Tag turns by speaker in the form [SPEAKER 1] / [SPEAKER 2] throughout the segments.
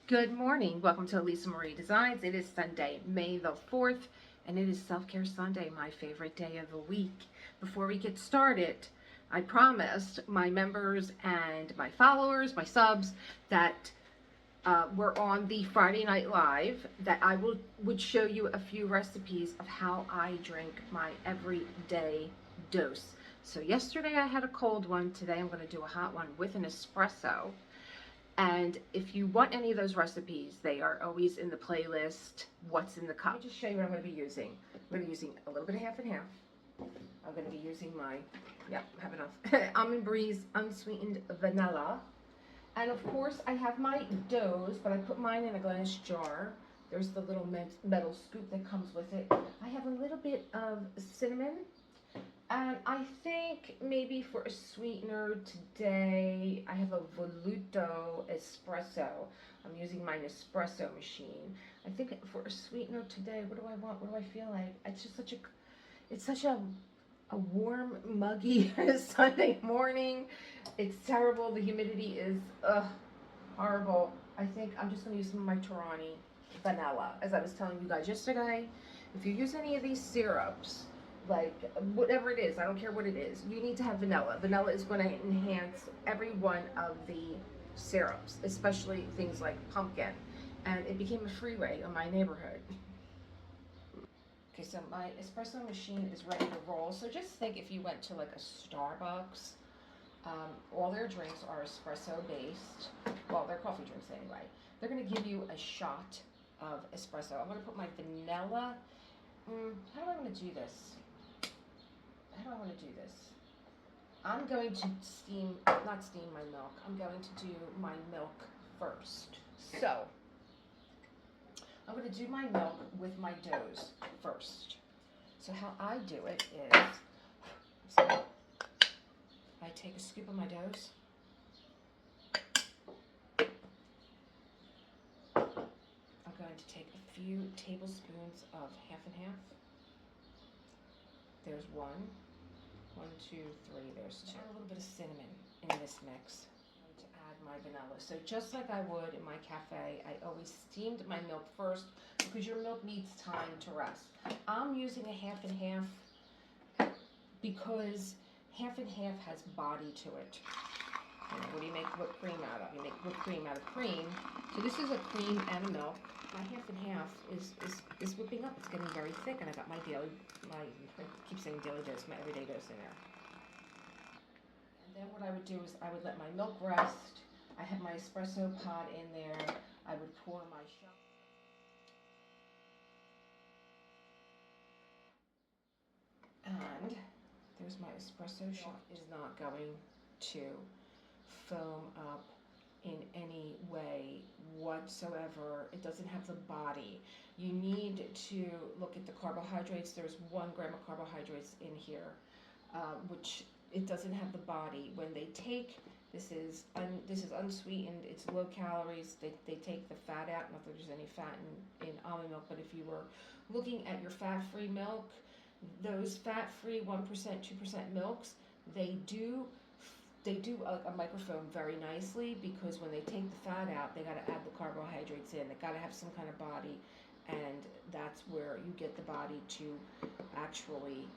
[SPEAKER 1] Good morning. Welcome to Elisa Marie Designs. It is Sunday, May the 4th, and it is Self-Care Sunday, my favorite day of the week. Before we get started, I promised my members and my followers, my subs, that we're on the Friday Night Live, that I would show you a few recipes of how I drink my everyday dose. So yesterday I had a cold one. Today I'm going to do a hot one with an espresso. And if you want any of those recipes, they are always in the playlist, What's in the Cup. Let me just show you what I'm going to be using. I'm going to be using a little bit of half and half. I'm going to be using my, have enough, Almond Breeze unsweetened vanilla. And of course, I have my doughs, but I put mine in a glass jar. There's the little metal scoop that comes with it. I have a little bit of cinnamon. And I think maybe for a sweetener today, I have a voluto espresso. I'm using my Espresso machine. I think for a sweetener today, what do I want? What do I feel like? It's just such a warm, muggy Sunday morning. It's terrible. The humidity is horrible. I think I'm just going to use some of my Torani vanilla. As I was telling you guys yesterday, if you use any of these syrups, like whatever it is, I don't care what it is, you need to have vanilla. Vanilla is going to enhance every one of the syrups, especially things like pumpkin. And it became a freeway in my neighborhood. Okay, so my espresso machine is ready to roll. So just think if you went to like a Starbucks, all their drinks are espresso based. Well, they're coffee drinks anyway. They're going to give you a shot of espresso. I'm going to put my vanilla. How do I want to do this? How do I want to do this? I'm going to not steam my milk. I'm going to do my milk first. So, I'm going to do my milk with my doughs first. So how I do it is, I take a scoop of my doughs. I'm going to take a few tablespoons of half and half. There's one, two, three, there's two. A little bit of cinnamon in this mix. I'm going to add my vanilla. So just like I would in my cafe, I always steamed my milk first because your milk needs time to rest. I'm using a half and half because half and half has body to it. You know, what do you make whipped cream out of? You make whipped cream out of cream. So this is a cream and a milk. My half and half is whipping up. It's getting very thick, and I got I keep saying daily dose, my everyday dose in there. And then what I would do is I would let my milk rest. I have my espresso pod in there. I would pour my shot. And there's my espresso shot. Is not going to foam up in any way whatsoever. It doesn't have the body. You need to look at the carbohydrates. There's 1 gram of carbohydrates in here, which it doesn't have the body. When they take, this is unsweetened, it's low calories. They take the fat out. Not that there's any fat in almond milk, but if you were looking at your fat-free milk, those fat-free 1%, 2% milks, they do a microfoam very nicely, because when they take the fat out, they got to add the carbohydrates in. They got to have some kind of body, and that's where you get the body to actually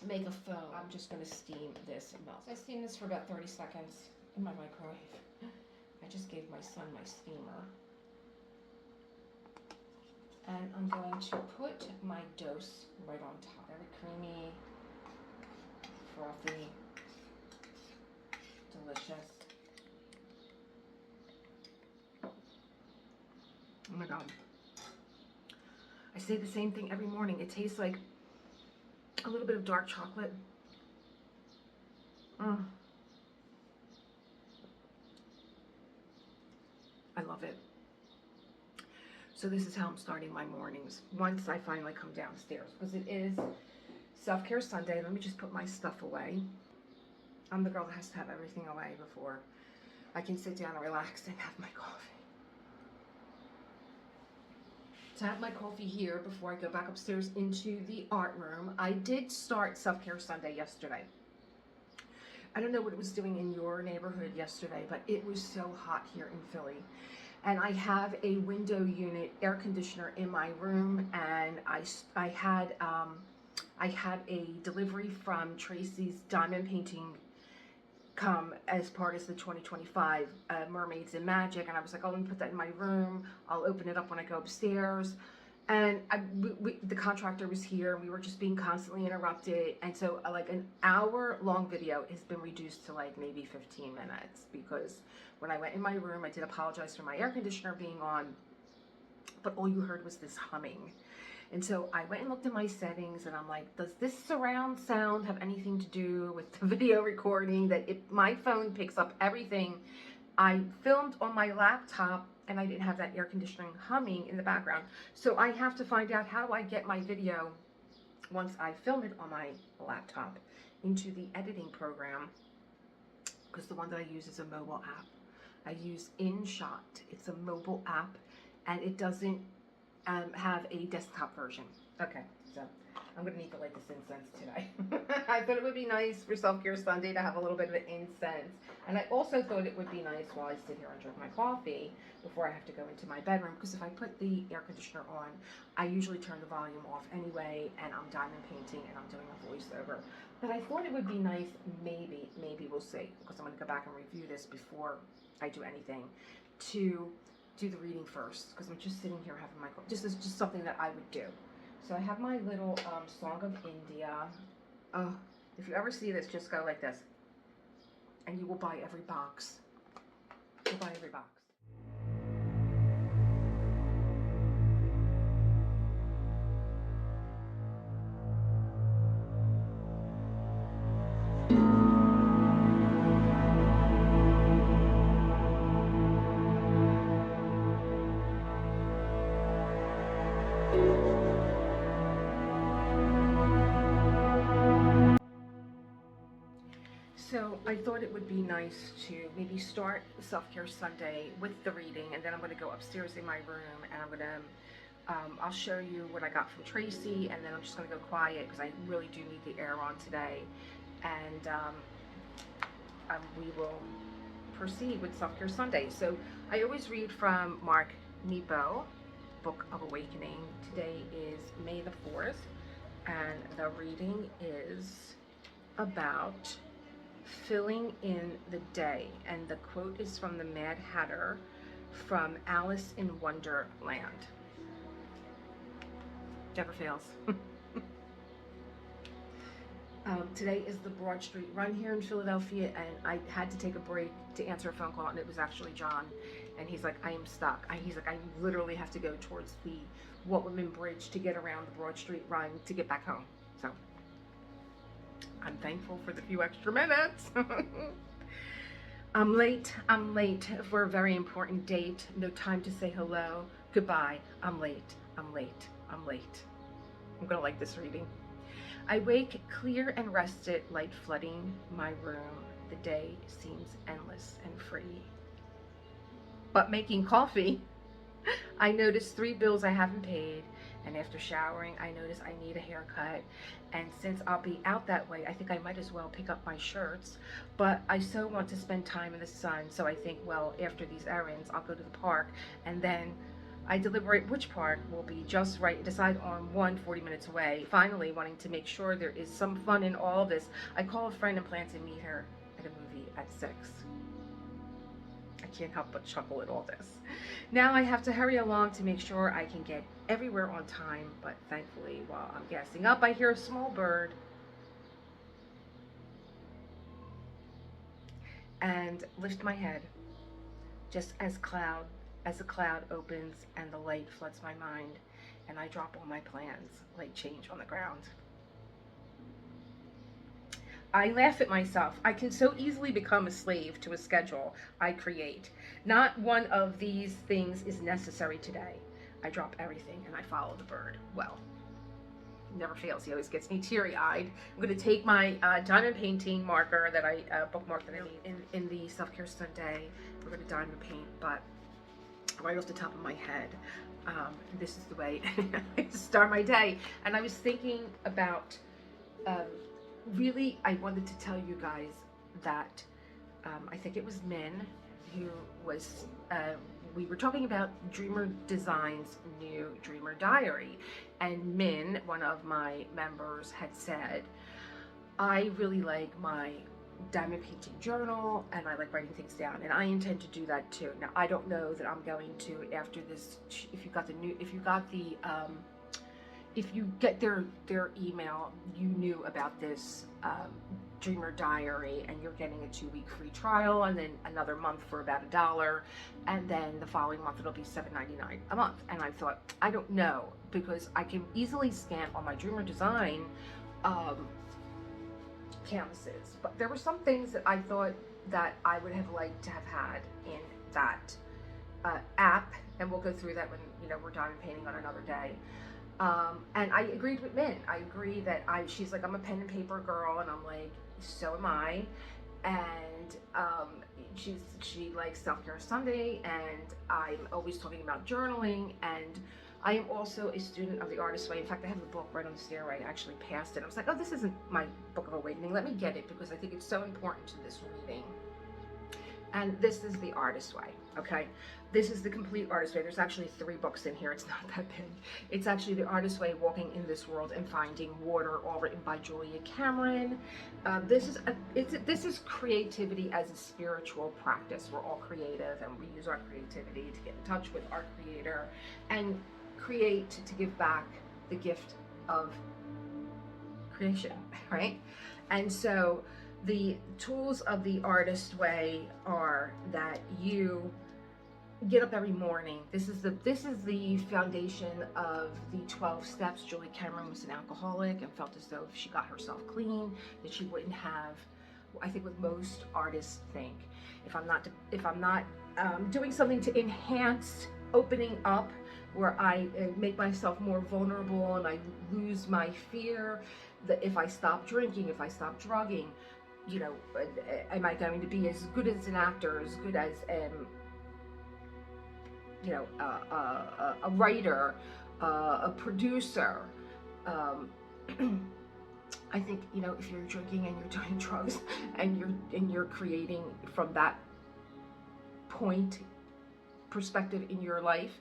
[SPEAKER 1] make a foam. I'm just going to steam this milk. So I steam this for about 30 seconds in my microwave. I just gave my son my steamer. And I'm going to put my dose right on top. Very creamy, frothy, delicious. Oh my God. I say the same thing every morning. It tastes like a little bit of dark chocolate. I love it. So this is how I'm starting my mornings once I finally come downstairs, because it is Self-Care Sunday. Let me just put my stuff away. I'm the girl that has to have everything away before I can sit down and relax and have my coffee. To have my coffee here before I go back upstairs into the art room. I did start Self-Care Sunday yesterday. I don't know what it was doing in your neighborhood yesterday, but it was so hot here in Philly. And I have a window unit air conditioner in my room, and I had a delivery from Tracy's diamond painting come as part of the 2025 Mermaids Magic, and I was like, oh, let me put that in my room. I'll open it up when I go upstairs. And the contractor was here, and we were just being constantly interrupted. And so like an hour-long video has been reduced to like maybe 15 minutes because when I went in my room, I did apologize for my air conditioner being on, but all you heard was this humming. And so I went and looked at my settings, and I'm like, does this surround sound have anything to do with the video recording? That my phone picks up everything. I filmed on my laptop, and I didn't have that air conditioning humming in the background. So I have to find out, how do I get my video, once I film it on my laptop, into the editing program, because the one that I use is a mobile app. I use InShot. It's a mobile app, and it doesn't have a desktop version. Okay, so I'm gonna need to light this incense today. I thought it would be nice for Self-Care Sunday to have a little bit of an incense. And I also thought it would be nice while I sit here and drink my coffee before I have to go into my bedroom, because if I put the air conditioner on, I usually turn the volume off anyway, and I'm diamond painting and I'm doing a voiceover. But I thought it would be nice, maybe we'll see, because I'm gonna go back and review this before I do anything, to do the reading first, because I'm just sitting here having my coffee. This is just something that I would do. So I have my little Song of India. Oh, if you ever see this, just go like this, and you will buy every box. You'll buy every box. So I thought it would be nice to maybe start Self-Care Sunday with the reading, and then I'm going to go upstairs in my room, and I'm going to, I'll show you what I got from Tracy, and then I'm just going to go quiet because I really do need the air on today, and we will proceed with Self-Care Sunday. So I always read from Mark Nepo, Book of Awakening. Today is May the 4th, and the reading is about filling in the day, and the quote is from the Mad Hatter from Alice in Wonderland. Never fails. Today is the Broad Street Run here in Philadelphia, and I had to take a break to answer a phone call, and it was actually John, and he's like, I am stuck. He's like, I literally have to go towards the Woodman Bridge to get around the Broad Street Run to get back home. So I'm thankful for the few extra minutes. I'm late for a very important date. No time to say hello, goodbye. I'm late. I'm gonna like this reading. I wake clear and rested, light flooding my room. The day seems endless and free. But making coffee, I notice 3 bills I haven't paid. And after showering, I notice I need a haircut. And since I'll be out that way, I think I might as well pick up my shirts. But I so want to spend time in the sun, so I think, well, after these errands, I'll go to the park. And then I deliberate which park will be just right, decide on one 40 minutes away. Finally, wanting to make sure there is some fun in all of this, I call a friend and plan to meet her at a movie at 6. I can't help but chuckle at all this. Now I have to hurry along to make sure I can get everywhere on time, but thankfully, while I'm gassing up, I hear a small bird and lift my head just as the cloud opens and the light floods my mind, and I drop all my plans like change on the ground. I laugh at myself. I can so easily become a slave to a schedule I create. Not one of these things is necessary today. I drop everything and I follow the bird. Well, never fails. He always gets me teary-eyed. I'm going to take my diamond painting marker that I bookmarked that I need in the Self-Care Sunday. We're going to diamond paint, but right off the top of my head, this is the way to start my day. And I was thinking about really, I wanted to tell you guys that I think it was Min who was, we were talking about Dreamer Design's new Dreamer Diary, and Min, one of my members, had said, I really like my diamond painting journal and I like writing things down, and I intend to do that too. Now I don't know that I'm going to, after this, if you get their email, you knew about this Dreamer Diary, and you're getting a 2-week free trial, and then another month for about $1, and then the following month it'll be $7.99 a month. And I thought, I don't know, because I can easily scan on my Dreamer Design canvases, but there were some things that I thought that I would have liked to have had in that app, and we'll go through that when we're diamond painting on another day. And I agreed with Min. I agree that she's like, I'm a pen and paper girl, and I'm like, so am I. And she likes Self-Care Sunday, and I'm always talking about journaling, and I am also a student of the Artist's Way. In fact, I have the book right on the stairway. I actually passed it. I was like, oh, this isn't my book of awakening. Let me get it, because I think it's so important to this reading. And this is the Artist's Way, okay? This is the complete Artist's Way. There's actually 3 books in here. It's not that big. It's actually the Artist's Way, Walking in This World and Finding Water, all written by Julia Cameron. This is creativity as a spiritual practice. We're all creative, and we use our creativity to get in touch with our creator and create, to give back the gift of creation, right? And so the tools of the Artist's Way are that you get up every morning. This is the foundation of the 12 steps. Julie Cameron was an alcoholic and felt as though if she got herself clean, that she wouldn't have, I think what most artists think, if I'm not doing something to enhance opening up, where I make myself more vulnerable and I lose my fear, that if I stop drinking, if I stop drugging, am I going to be as good as an actor, as good as a writer, a producer? I think if you're drinking and you're doing drugs and you're creating from that perspective in your life,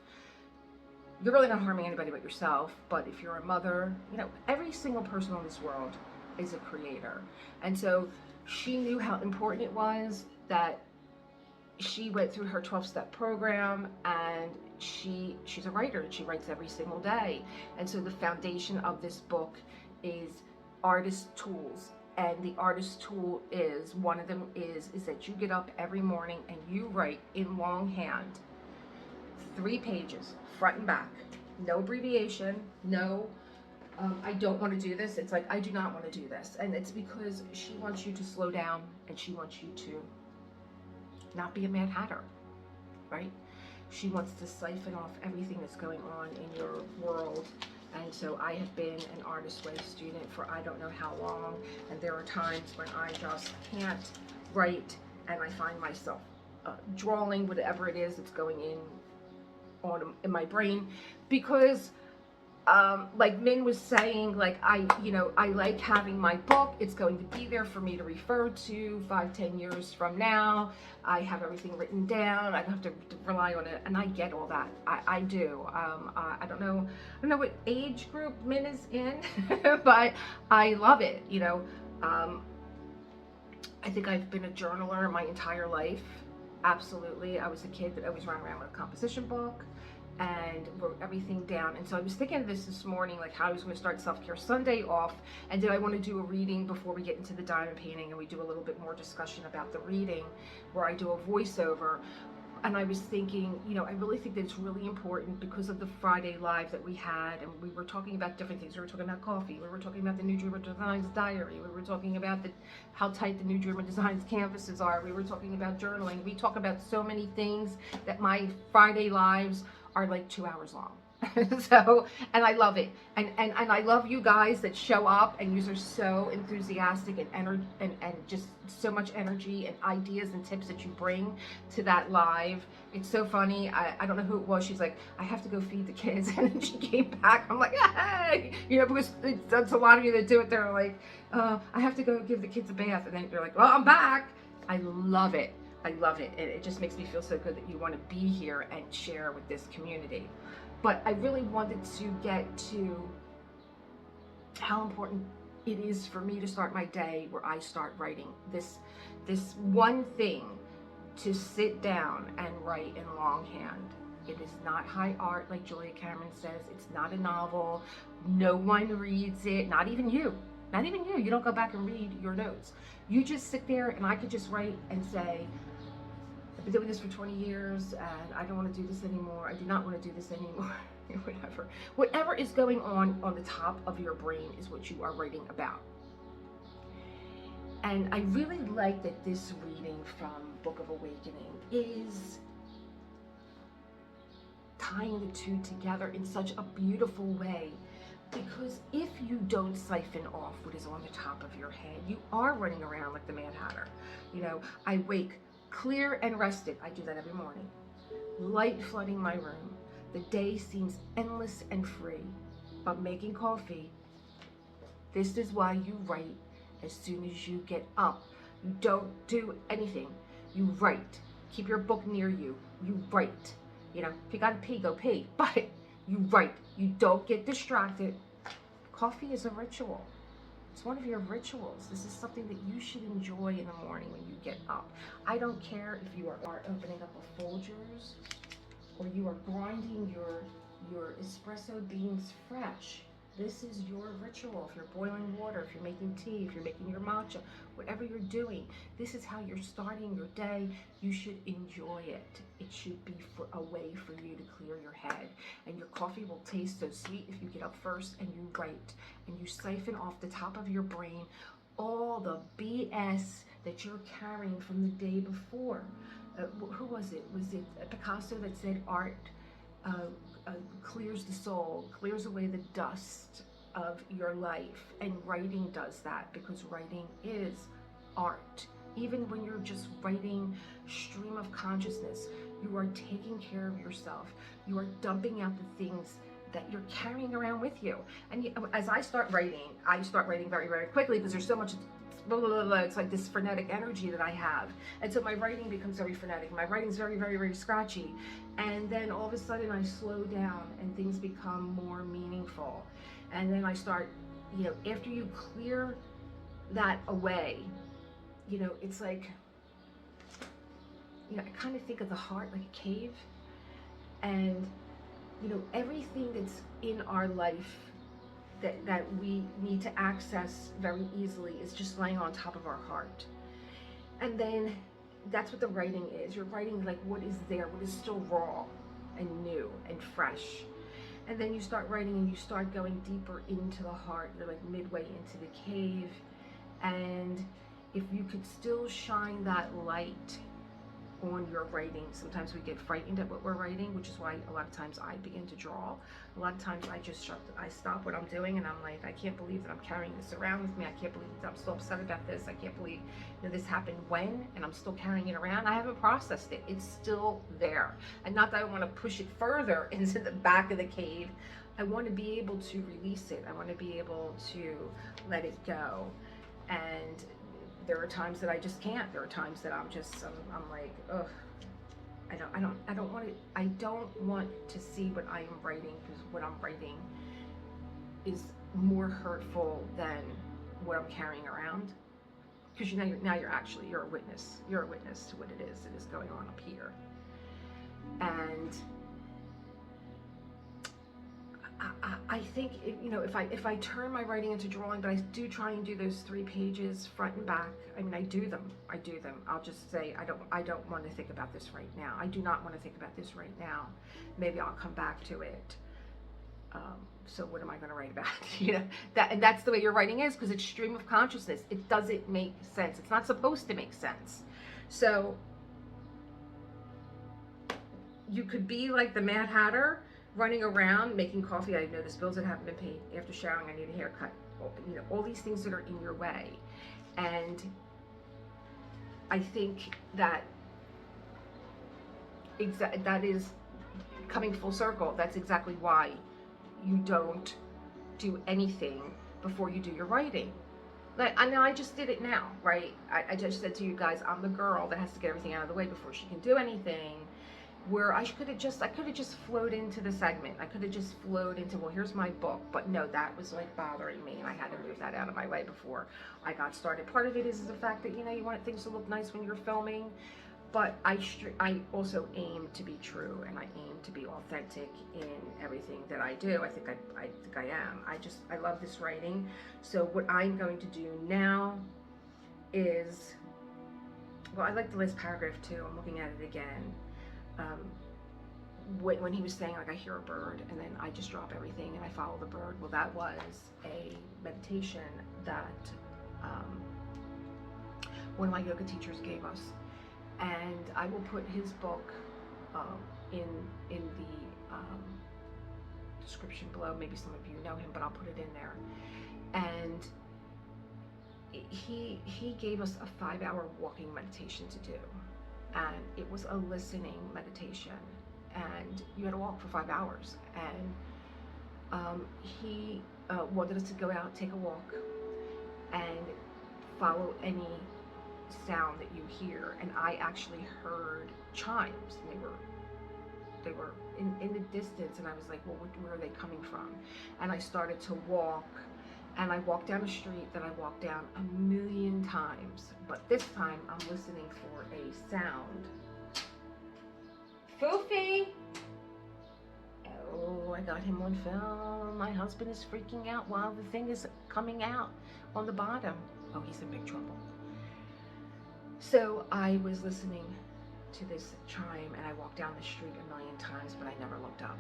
[SPEAKER 1] you're really not harming anybody but yourself. But if you're a mother, every single person on this world is a creator. And so she knew how important it was that she went through her 12-step program, and she's a writer, and she writes every single day. And so the foundation of this book is artist tools. And the artist tool is, one of them is that you get up every morning and you write in longhand 3 pages, front and back, no abbreviation, no, I don't want to do this. It's like, I do not want to do this. And it's because she wants you to slow down, and she wants you to not be a Mad Hatter, right? She wants to siphon off everything that's going on in your world. And so I have been an Artist's Way student for I don't know how long, and there are times when I just can't write, and I find myself drawing whatever it is that's going in my brain, because like Min was saying, like I like having my book. It's going to be there for me to refer to 5-10 years from now. I have everything written down. I don't have to rely on it, and I get all that. I do. I don't know what age group Min is in, but I love it. I think I've been a journaler my entire life. Absolutely. I was a kid that always ran around with a composition book and wrote everything down. And so I was thinking of this morning, like how I was going to start Self-Care Sunday off, and did I want to do a reading before we get into the diamond painting, and we do a little bit more discussion about the reading, where I do a voiceover. And I was thinking, I really think that it's really important because of the Friday Live that we had, and we were talking about different things. We were talking about coffee, we were talking about the new Dreamer Designs diary, we were talking about how tight the new Dreamer Designs canvases are, we were talking about journaling. We talk about so many things that my Friday Lives are like 2 hours long. So, and I love it. And I love you guys that show up, and you are so enthusiastic and just so much energy and ideas and tips that you bring to that live. It's so funny. I don't know who it was. She's like, I have to go feed the kids. And then she came back. I'm like, hey, you know, because that's a lot of you that do it. They're like, I have to go give the kids a bath. And then you're like, well, I'm back. I love it. I love it. It just makes me feel so good that you want to be here and share with this community. But I really wanted to get to how important it is for me to start my day where I start writing this one thing, to sit down and write in longhand. It is not high art like Julia Cameron says. It's not a novel. No one reads it, not even you. Not even you. You don't go back and read your notes. You just sit there, and I could just write and say, I've been doing this for 20 years and I don't want to do this anymore. I do not want to do this anymore. Whatever is going on the top of your brain is what you are writing about. And I really like that this reading from Book of Awakening is tying the two together in such a beautiful way. Because if you don't siphon off what is on the top of your head, you are running around like the Mad Hatter. You know, I wake clear and rested. I do that every morning. Light flooding my room. The day seems endless and free. But making coffee, this is why you write as soon as you get up. You don't do anything. You write. Keep your book near you. You write. You know, if you gotta pee, go pee. But you write. You don't get distracted. Coffee is a ritual. It's one of your rituals. This is something that you should enjoy in the morning when you get up. I don't care if you are opening up a Folgers or you are grinding your espresso beans fresh. This is your ritual. If you're boiling water, if you're making tea, if you're making your matcha, whatever you're doing, this is how you're starting your day. You should enjoy it. It should be a way for you to clear your head. And your coffee will taste so sweet if you get up first and you write and you siphon off the top of your brain all the BS that you're carrying from the day before. Who was it? Was it Picasso that said art clears the soul, clears away the dust of your life? And writing does that, because writing is art. Even when you're just writing stream of consciousness, you are taking care of yourself. You are dumping out the things that you're carrying around with you. And as I start writing very, very quickly, because there's so much blah, blah, blah, blah. It's like this frenetic energy that I have. And so my writing becomes very frenetic. My writing's very, very, very scratchy. And then all of a sudden I slow down and things become more meaningful. And then I start, you know, after you clear that away, you know, it's like, you know, I kind of think of the heart like a cave. And, you know, everything that's in our life that we need to access very easily is just laying on top of our heart. And then that's what the writing is. You're writing like what is there, what is still raw and new and fresh. And then you start writing and you start going deeper into the heart. You're like midway into the cave. And if you could still shine that light on your writing. Sometimes we get frightened at what we're writing, which is why a lot of times I begin to draw. A lot of times I stop what I'm doing and I'm like, I can't believe that I'm carrying this around with me. I can't believe that I'm still upset about this. I can't believe that this happened when, and I'm still carrying it around. I haven't processed it. It's still there. And not that I want to push it further into the back of the cave. I want to be able to release it. I want to be able to let it go. And there are times that I just can't. There are times that I'm like, ugh, I don't want to see what I am writing, because what I'm writing is more hurtful than what I'm carrying around. Because you're a witness. You're a witness to what it is that is going on up here. And I think, if I turn my writing into drawing, but I do try and do those 3 pages front and back. I mean, I do them. I'll just say, I don't want to think about this right now. I do not want to think about this right now. Maybe I'll come back to it. So what am I going to write about? And that's the way your writing is, because it's stream of consciousness. It doesn't make sense. It's not supposed to make sense. So you could be like the Mad Hatter, running around, making coffee. I know there's bills that haven't been paid. After showering, I need a haircut. You know, all these things that are in your way. And I think that that is coming full circle. That's exactly why you don't do anything before you do your writing. Like, I know I just did it now, right? I just said to you guys, I'm the girl that has to get everything out of the way before she can do anything. Where I could have just flowed into the segment. I could have just flowed into, well, here's my book. But no, that was like bothering me, and I had to move that out of my way before I got started. Part of it is the fact that, you know, you want things to look nice when you're filming. But I also aim to be true, and I aim to be authentic in everything that I do. I think I am. I love this writing. So what I'm going to do now is, well, I like the last paragraph too. I'm looking at it again. When he was saying, like, I hear a bird, and then I just drop everything and I follow the bird. Well, that was a meditation that one of my yoga teachers gave us. And I will put his book in the description below. Maybe some of you know him, but I'll put it in there. And he gave us a 5-hour walking meditation to do, and it was a listening meditation, and you had to walk for 5 hours. And he wanted us to go out, take a walk, and follow any sound that you hear. And I actually heard chimes, and they were in the distance, and I was like, well, where are they coming from? And I started to walk, and I walked down a street that I walked down 1,000,000 times, but this time I'm listening for a sound. Foofy! Oh, I got him on film. My husband is freaking out while the thing is coming out on the bottom. Oh, he's in big trouble. So I was listening to this chime, and I walked down the street 1,000,000 times, but I never looked up.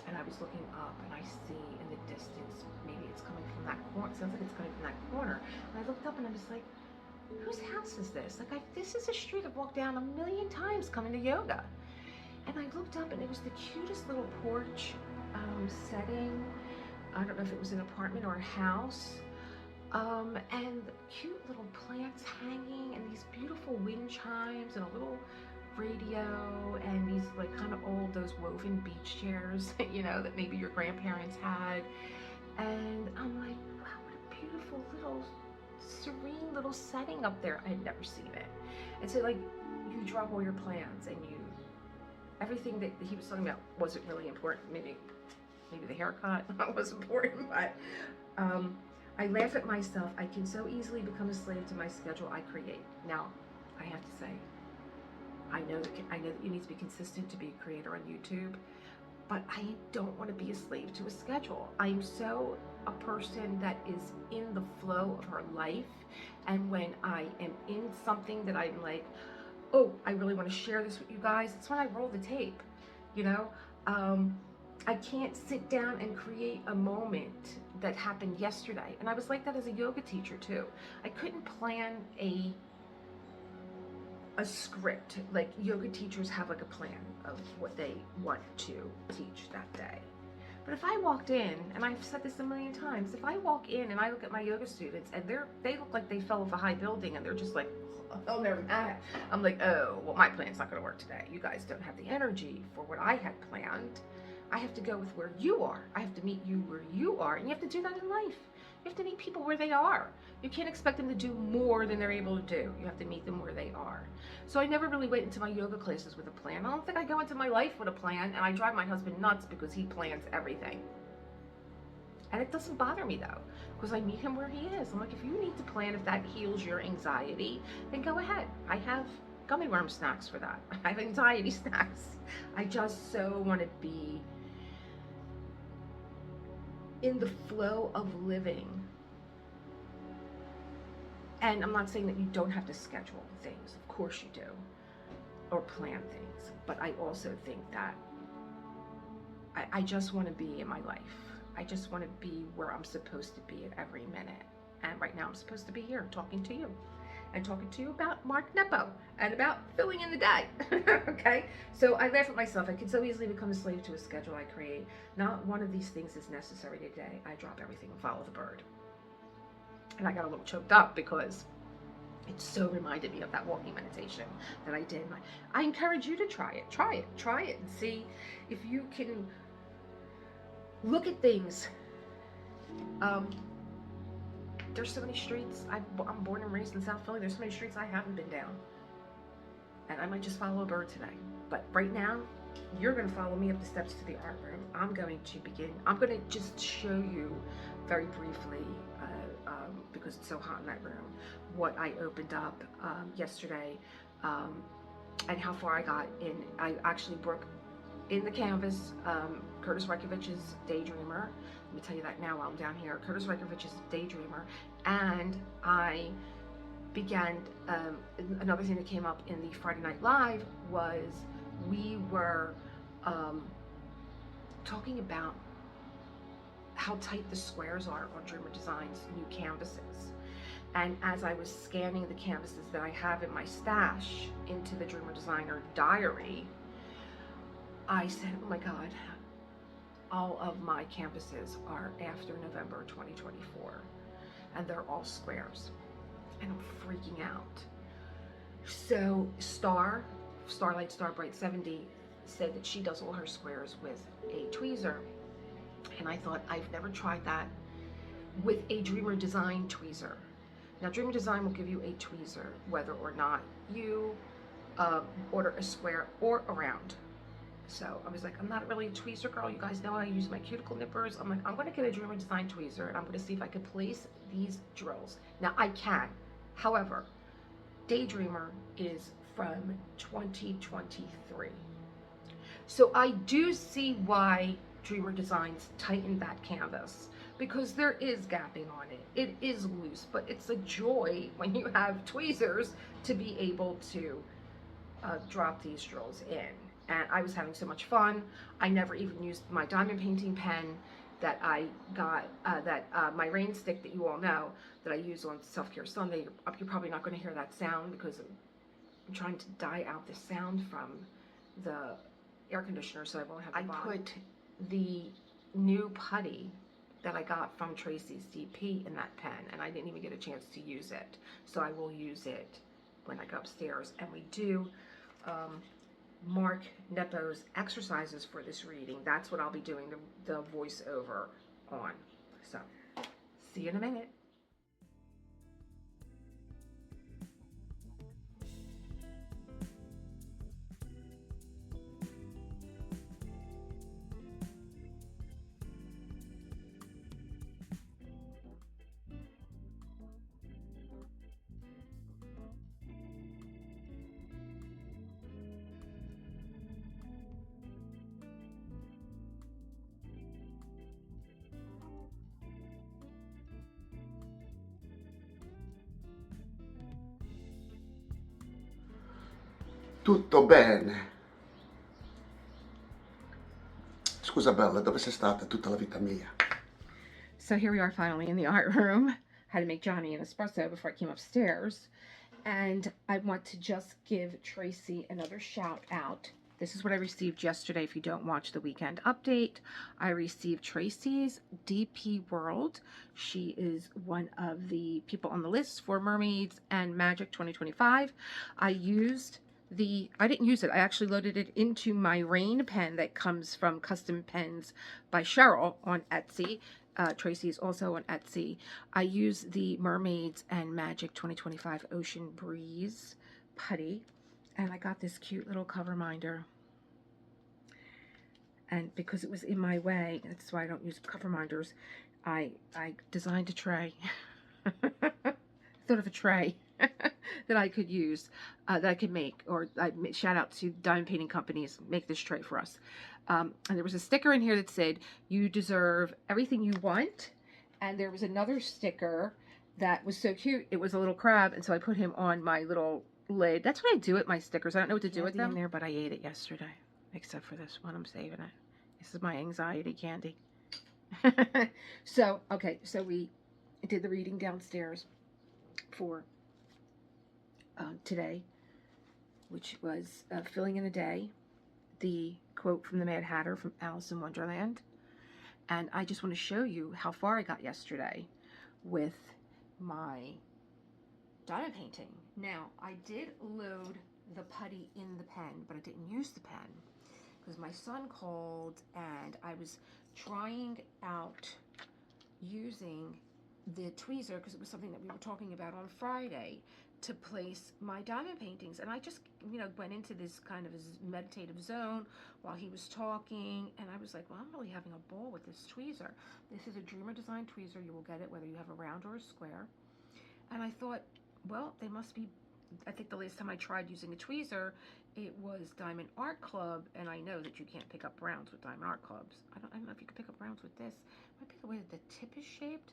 [SPEAKER 1] And I was looking up, and I see in the distance, maybe it's coming from that corner. It sounds like it's coming from that corner. And I looked up, and I was like, whose house is this? Like, this is a street I've walked down 1,000,000 times coming to yoga. And I looked up, and it was the cutest little porch setting. I don't know if it was an apartment or a house. And cute little plants hanging, and these beautiful wind chimes, and a little radio, and these like kind of old, those woven beach chairs, you know, that maybe your grandparents had. And I'm like, wow, what a beautiful little serene little setting up there. I had never seen it. And so, like, you drop all your plans, and everything that he was talking about wasn't really important. Maybe the haircut was important, but I laugh at myself. I can so easily become a slave to my schedule I create. Now, I have to say, I know that you need to be consistent to be a creator on YouTube, but I don't want to be a slave to a schedule. I'm so a person that is in the flow of her life, and when I am in something that I'm like, oh, I really want to share this with you guys, it's when I roll the tape, you know? I can't sit down and create a moment that happened yesterday. And I was like that as a yoga teacher too. I couldn't plan a script. Like, yoga teachers have like a plan of what they want to teach that day. But if I walked in, and I've said this 1,000,000 times, if I walk in and I look at my yoga students and they look like they fell off a high building, and they're just like on their mat, I'm like, oh, well, my plan's not going to work today. You guys don't have the energy for what I had planned. I have to go with where you are. I have to meet you where you are. And you have to do that in life. You have to meet people where they are. You can't expect them to do more than they're able to do. You have to meet them where they are. So I never really went into my yoga classes with a plan. I don't think I go into my life with a plan, and I drive my husband nuts because he plans everything. And it doesn't bother me though, because I meet him where he is. I'm like, if you need to plan, if that heals your anxiety, then go ahead. I have gummy worm snacks for that. I have anxiety snacks. I just so want to be in the flow of living. And I'm not saying that you don't have to schedule things. Of course you do. Or plan things. But I also think that I just want to be in my life. I just want to be where I'm supposed to be at every minute. And right now I'm supposed to be here talking to you. and talking to you about Mark Nepo and about filling in the day. Okay? So I laugh at myself. I can so easily become a slave to a schedule I create. Not one of these things is necessary today. I drop everything and follow the bird. And I got a little choked up because it so reminded me of that walking meditation that I did. I encourage you to try it. Try it and see if you can look at things. There's so many streets. I'm born and raised in South Philly. There's so many streets I haven't been down. And I might just follow a bird today. But right now, you're going to follow me up the steps to the art room. I'm going to begin. I'm going to just show you very briefly, because it's so hot in that room, what I opened up yesterday, and how far I got in. I actually broke in the canvas, Kurtis Rykovich's Daydreamer. Let me tell you that now while I'm down here. Kurtis Rykovich's Daydreamer. And I began, another thing that came up in the Friday Night Live was we were talking about how tight the squares are on Dreamer Design's new canvases. And as I was scanning the canvases that I have in my stash into the Dreamer Designer diary, I said, oh my God, all of my canvases are after November 2024, and they're all squares, and I'm freaking out. So Starlight Starbright 70 said that she does all her squares with a tweezer, and I thought, I've never tried that with a Dreamer Design tweezer. Now, Dreamer Design will give you a tweezer whether or not you order a square or a round. So I was like, I'm not really a tweezer girl. You guys know I use my cuticle nippers. I'm like, I'm going to get a Dreamer Design tweezer, and I'm going to see if I can place these drills. Now, I can. However, Daydreamer is from 2023. So I do see why Dreamer Designs tightened that canvas, because there is gapping on it. It is loose, but it's a joy when you have tweezers to be able to drop these drills in. And I was having so much fun. I never even used my diamond painting pen that I got, my rain stick that you all know that I use on Self-Care Sunday. You're probably not going to hear that sound because I'm trying to die out the sound from the air conditioner so I won't have the bottom. I put the new putty that I got from Tracy's DP in that pen, and I didn't even get a chance to use it. So I will use it when I go upstairs. And we do Mark Nepo's exercises for this reading. That's what I'll be doing the voiceover on. So, see you in a minute.
[SPEAKER 2] Tutto bene. Scusa Bella, dove sei stata tutta la vita mia?
[SPEAKER 1] So here we are finally in the art room. Had to make Johnny an espresso before I came upstairs. And I want to just give Tracy another shout out. This is what I received yesterday. If you don't watch the weekend update, I received Tracy's DP World. She is one of the people on the list for Mermaids and Magic 2025. I didn't use it. I actually loaded it into my rain pen that comes from Custom Pens by Cheryl on Etsy. Tracy is also on Etsy. I use the Mermaids and Magic 2025 Ocean Breeze putty, and I got this cute little cover minder. And because it was in my way, that's why I don't use cover minders, I designed a tray. Thought of a tray that I could use, that I could make, or shout out to diamond painting companies, make this tray for us. And there was a sticker in here that said, you deserve everything you want. And there was another sticker that was so cute. It was a little crab, and so I put him on my little lid. That's what I do with my stickers. I don't know what to do with them. In there, but I ate it yesterday, except for this one. I'm saving it. This is my anxiety candy. So, okay, so we did the reading downstairs for today, which was Filling in a Day, the quote from the Mad Hatter from Alice in Wonderland. And I just want to show you how far I got yesterday with my diamond painting. Now, I did load the putty in the pen, but I didn't use the pen because my son called and I was trying out using the tweezer because it was something that we were talking about on Friday to place my diamond paintings. And I just, went into this kind of meditative zone while he was talking. And I was like, well, I'm really having a ball with this tweezer. This is a Dreamer design tweezer. You will get it whether you have a round or a square. And I thought, well, they must be, I think the last time I tried using a tweezer, it was Diamond Art Club, and I know that you can't pick up rounds with Diamond Art Clubs. I don't know if you can pick up rounds with this. It might be the way that the tip is shaped.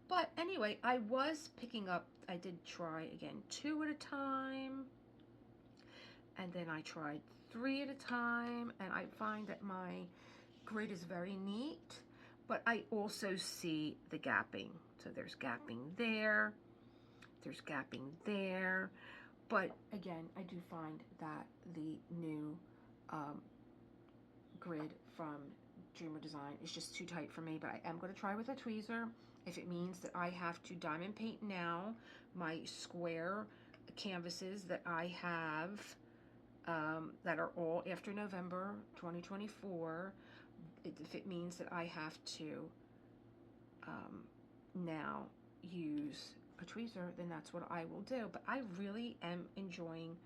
[SPEAKER 1] But anyway, I was picking up, I did try again 2 at a time, and then I tried 3 at a time, and I find that my grid is very neat, but I also see the gapping. So there's gapping there. There's gapping there, but again, I do find that the new grid from Dreamer Design is just too tight for me, but I am going to try with a tweezer. If it means that I have to diamond paint now my square canvases that I have that are all after November 2024, if it means that I have to now use a tweezer, then that's what I will do. But I really am enjoying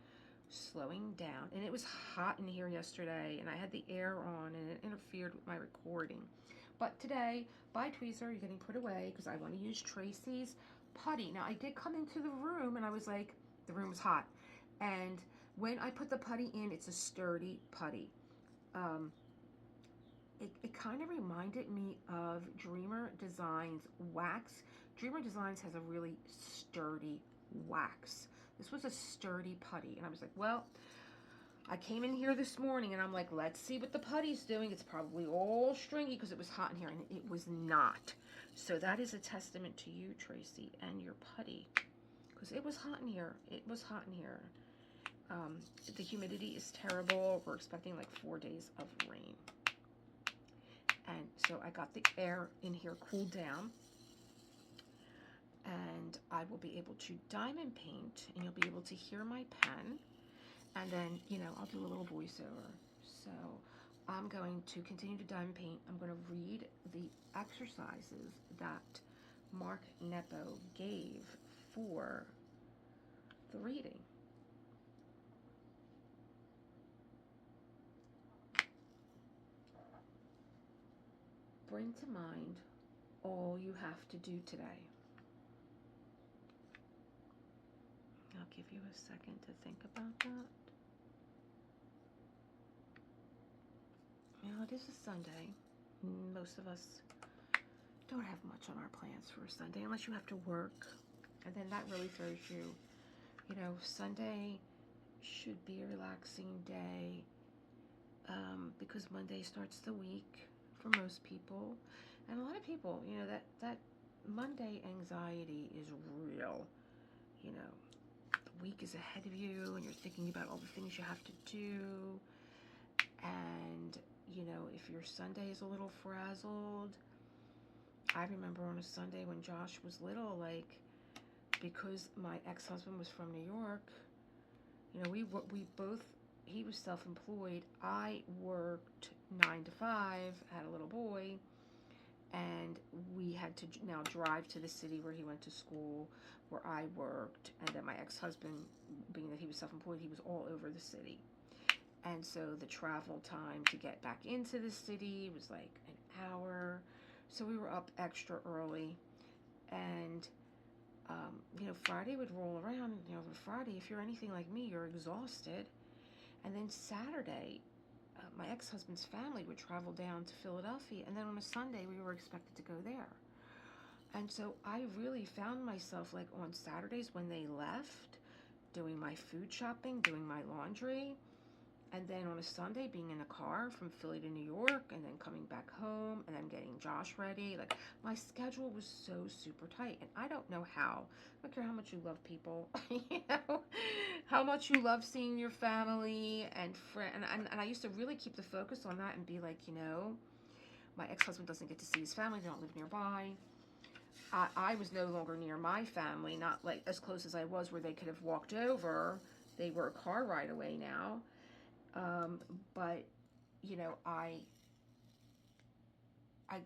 [SPEAKER 1] slowing down. And it was hot in here yesterday, and I had the air on, and it interfered with my recording. But today, by tweezer, you're getting put away because I want to use Tracy's putty. Now, I did come into the room, and I was like, the room was hot. And when I put the putty in, it's a sturdy putty. It kind of reminded me of Dreamer Designs wax. Dreamer Designs has a really sturdy wax. This was a sturdy putty, and I was like, well, I came in here this morning, and I'm like, let's see what the putty's doing. It's probably all stringy because it was hot in here, and it was not. So that is a testament to you, Tracy, and your putty, because it was hot in here. It was hot in here. The humidity is terrible. We're expecting like 4 days of rain. And so I got the air in here cooled down, and I will be able to diamond paint, and you'll be able to hear my pen, and then, I'll do a little voiceover. So I'm going to continue to diamond paint. I'm going to read the exercises that Mark Nepo gave for the reading. Bring to mind all you have to do today. I'll give you a second to think about that. It is a Sunday. Most of us don't have much on our plans for a Sunday unless you have to work. And then that really throws you. Sunday should be a relaxing day because Monday starts the week for most people. And a lot of people, that Monday anxiety is real. The week is ahead of you, and you're thinking about all the things you have to do. And, if your Sunday is a little frazzled, I remember on a Sunday when Josh was little, because my ex-husband was from New York, we both, he was self-employed. I worked 9 to 5, had a little boy, and we had to now drive to the city where he went to school, where I worked, and then my ex-husband, being that he was self-employed, he was all over the city. And so the travel time to get back into the city was like an hour. So we were up extra early, and Friday would roll around. Friday, if you're anything like me, you're exhausted. And then Saturday, my ex-husband's family would travel down to Philadelphia, and then on a Sunday we were expected to go there. And so I really found myself on Saturdays when they left, doing my food shopping, doing my laundry, And then on a Sunday, being in a car from Philly to New York, and then coming back home, and then getting Josh ready. Like, my schedule was so super tight, and I don't know how. I don't care how much you love people, you know, how much you love seeing your family and friend. And I used to really keep the focus on that and be like, you know, my ex-husband doesn't get to see his family; they don't live nearby. I was no longer near my family, not like as close as I was where they could have walked over. They were a car ride away now. But you know, I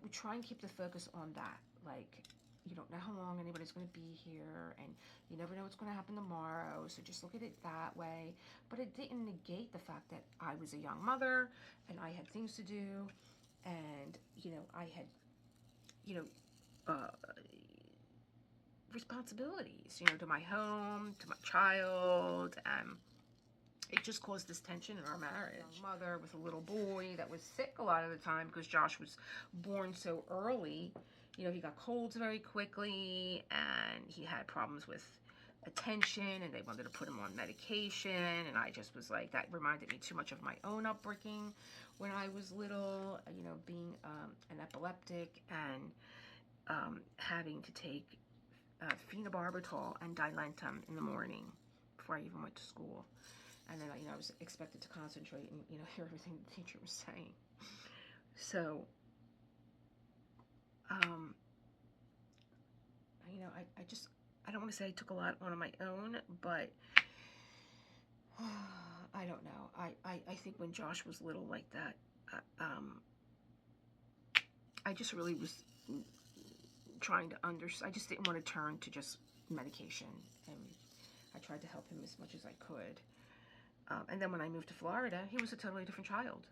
[SPEAKER 1] would try and keep the focus on that. Like, you don't know how long anybody's going to be here, and you never know what's going to happen tomorrow. So just look at it that way. But it didn't negate the fact that I was a young mother and I had things to do, and you know, I had, you know, responsibilities, you know, to my home, to my child, and it just caused this tension in our marriage. Mother with a little boy that was sick a lot of the time because Josh was born so early. You know, he got colds very quickly, and he had problems with attention, and they wanted to put him on medication, and I just was like, that reminded me too much of my own upbringing when I was little, you know, being an epileptic and having to take phenobarbital and dilantum in the morning before I even went to school. And then, you know, I was expected to concentrate and, you know, hear everything the teacher was saying. So, you know, I don't want to say I took a lot on my own, but I don't know. I think when Josh was little like that, I just really was trying to I just didn't want to turn to just medication, and I tried to help him as much as I could. And then when I moved to Florida, he was a totally different child.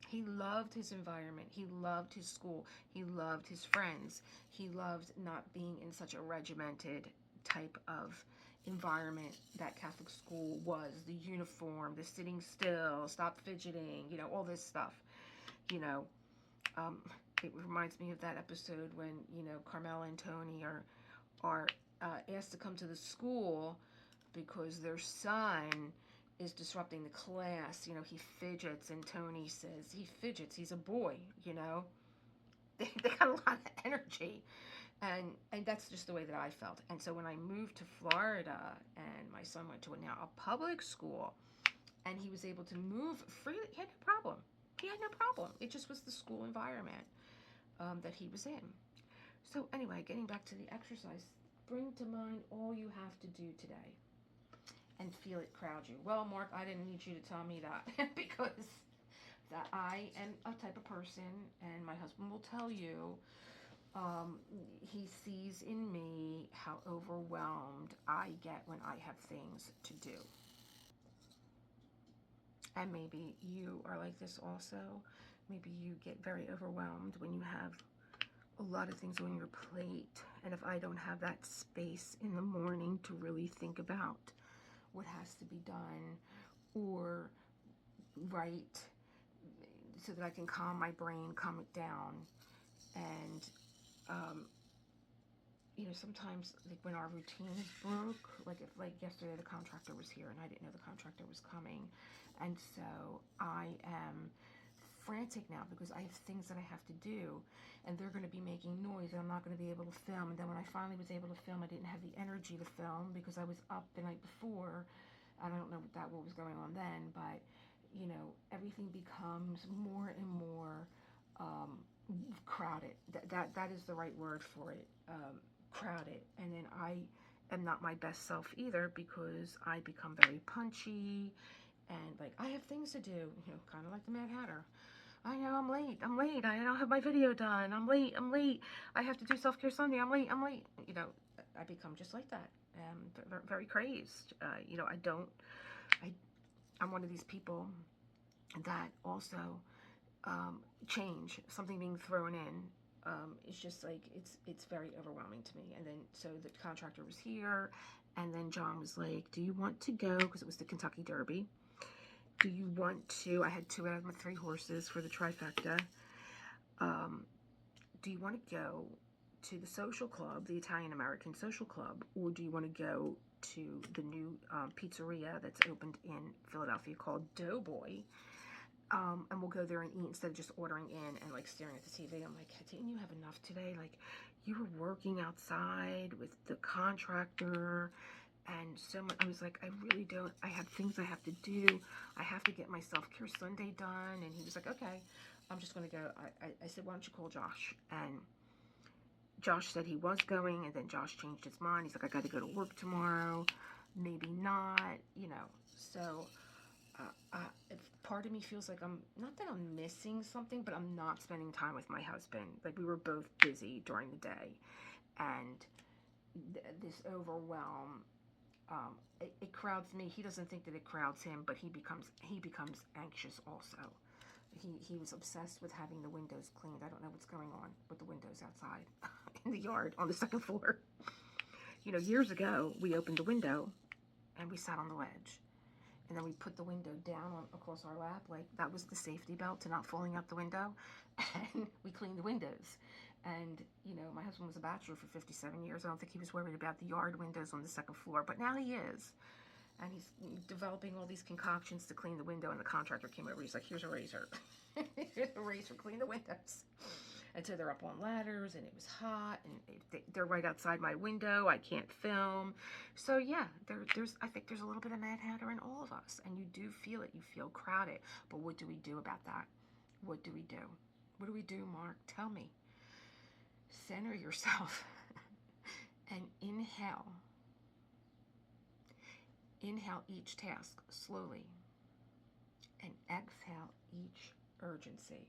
[SPEAKER 1] He loved his environment. He loved his school. He loved his friends. He loved not being in such a regimented type of environment that Catholic school was. The uniform, the sitting still, stop fidgeting, you know, all this stuff. You know, it reminds me of that episode when, you know, Carmela and Tony are asked to come to the school because their son is disrupting the class. You know, he fidgets, and Tony says he fidgets. He's a boy, you know. They got a lot of energy, and that's just the way that I felt. And so when I moved to Florida, and my son went to a public school, and he was able to move freely, he had no problem. He had no problem. It just was the school environment that he was in. So anyway, getting back to the exercise, bring to mind all you have to do today and feel it crowd you. Well, Mark, I didn't need you to tell me that because that I am a type of person, and my husband will tell you, he sees in me how overwhelmed I get when I have things to do. And maybe you are like this also. Maybe you get very overwhelmed when you have a lot of things on your plate. And if I don't have that space in the morning to really think about what has to be done or write so that I can calm my brain, calm it down. And, you know, sometimes like when our routine is broke, like if like yesterday the contractor was here and I didn't know the contractor was coming. And so I am frantic now because I have things that I have to do, and they're going to be making noise, and I'm not going to be able to film. And then when I finally was able to film, I didn't have the energy to film because I was up the night before. I don't know what was going on then, but you know, everything becomes more and more crowded. That is the right word for it. Crowded. And then I am not my best self either because I become very punchy and like I have things to do, you know, kind of like the Mad Hatter. I know I'm late. I don't have my video done. I'm late. I have to do self-care Sunday. I'm late. You know, I become just like that. Very crazed. You know, I'm one of these people that also change, something being thrown in. It's just like, it's very overwhelming to me. And then, so the contractor was here, and then John was like, do you want to go, because it was the Kentucky Derby, do you want to, I had 2 out of my 3 horses for the trifecta, do you want to go to the social club, the Italian American social club, or do you want to go to the new pizzeria that's opened in Philadelphia called Doughboy. And we'll go there and eat instead of just ordering in and like staring at the TV. I'm like, didn't you have enough today? Like, you were working outside with the contractor and so much. I was like, I really don't. I have things I have to do. I have to get my self-care Sunday done. And he was like, okay, I'm just going to go. I said, why don't you call Josh? And Josh said he was going, and then Josh changed his mind. He's like, I got to go to work tomorrow. Maybe not, you know. So part of me feels like not that I'm missing something, but I'm not spending time with my husband. Like, we were both busy during the day, and this overwhelm, it crowds me. He doesn't think that it crowds him, but he becomes anxious also. He was obsessed with having the windows cleaned. I don't know what's going on with the windows outside in the yard on the second floor. You know, years ago, we opened the window and we sat on the ledge. And then we put the window down across our lap. Like, that was the safety belt to not falling out the window. And we cleaned the windows. And, you know, my husband was a bachelor for 57 years. I don't think he was worried about the yard windows on the second floor. But now he is. And he's developing all these concoctions to clean the window. And the contractor came over. He's like, here's a razor. Here's a razor, clean the windows. And so they're up on ladders, and it was hot, and they're right outside my window. I can't film. So yeah, I think there's a little bit of Mad Hatter in all of us, and you do feel it. You feel crowded. But what do we do about that? What do we do? What do we do, Mark? Tell me. Center yourself and inhale. Inhale each task slowly, and exhale each urgency.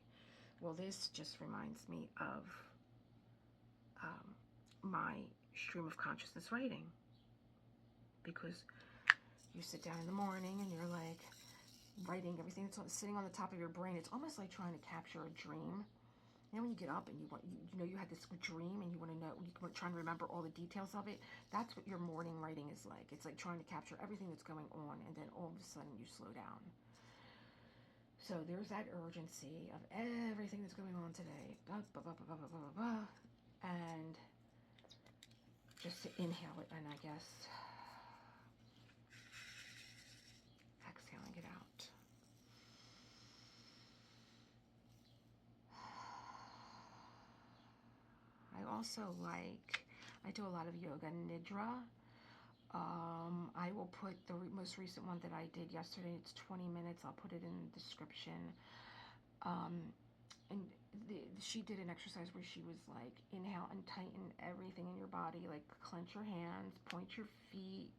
[SPEAKER 1] Well, this just reminds me of my stream of consciousness writing, because you sit down in the morning and you're like writing everything that's sitting on the top of your brain. It's almost like trying to capture a dream. You know, when you get up and you had this dream and you want to know, you're trying to remember all the details of it. That's what your morning writing is like. It's like trying to capture everything that's going on, and then all of a sudden you slow down. So there's that urgency of everything that's going on today. Blah, blah, blah, blah, blah, blah, blah, blah. And just to inhale it, and I guess exhaling it out. I also I do a lot of yoga nidra. I will put the most recent one that I did yesterday. It's 20 minutes. I'll put it in the description. And she did an exercise where she was like, inhale and tighten everything in your body. Like, clench your hands, point your feet,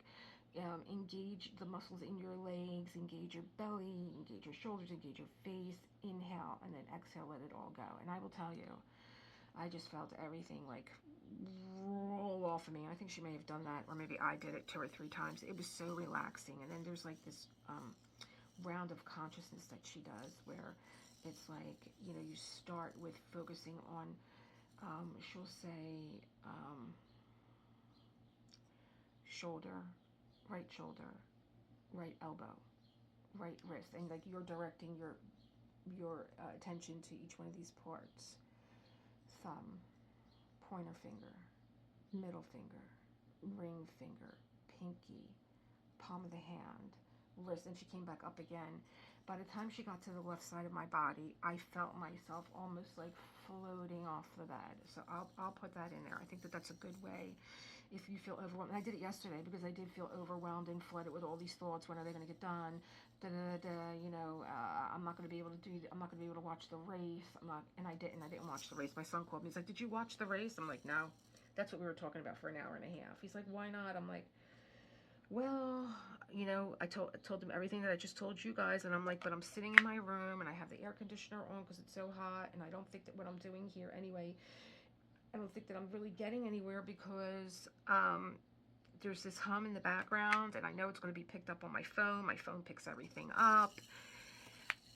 [SPEAKER 1] engage the muscles in your legs, engage your belly, engage your shoulders, engage your face. Inhale, and then exhale, let it all go. And I will tell you, I just felt everything like roll off of me. I think she may have done that, or maybe I did it 2 or 3 times. It was so relaxing. And then there's like this round of consciousness that she does where it's like, you know, you start with focusing on, she'll say, shoulder, right elbow, right wrist, and like you're directing your attention to each one of these parts. Thumb, pointer finger, middle finger, ring finger, pinky, palm of the hand, wrist, and she came back up again. By the time she got to the left side of my body, I felt myself almost like floating off the bed. So I'll put that in there. I think that that's a good way if you feel overwhelmed. And I did it yesterday because I did feel overwhelmed and flooded with all these thoughts. When are they going to get done? You know, I'm not going to be able to do. I'm not going to be able to watch the race. And I didn't watch the race. My son called me. He's like, "Did you watch the race?" I'm like, "No." That's what we were talking about for an hour and a half. He's like, "Why not?" I'm like, well, you know, I told them everything that I just told you guys, and I'm like, but I'm sitting in my room, and I have the air conditioner on because it's so hot, and I don't think that what I'm doing here anyway, I don't think that I'm really getting anywhere because there's this hum in the background, and I know it's going to be picked up on my phone. My phone picks everything up,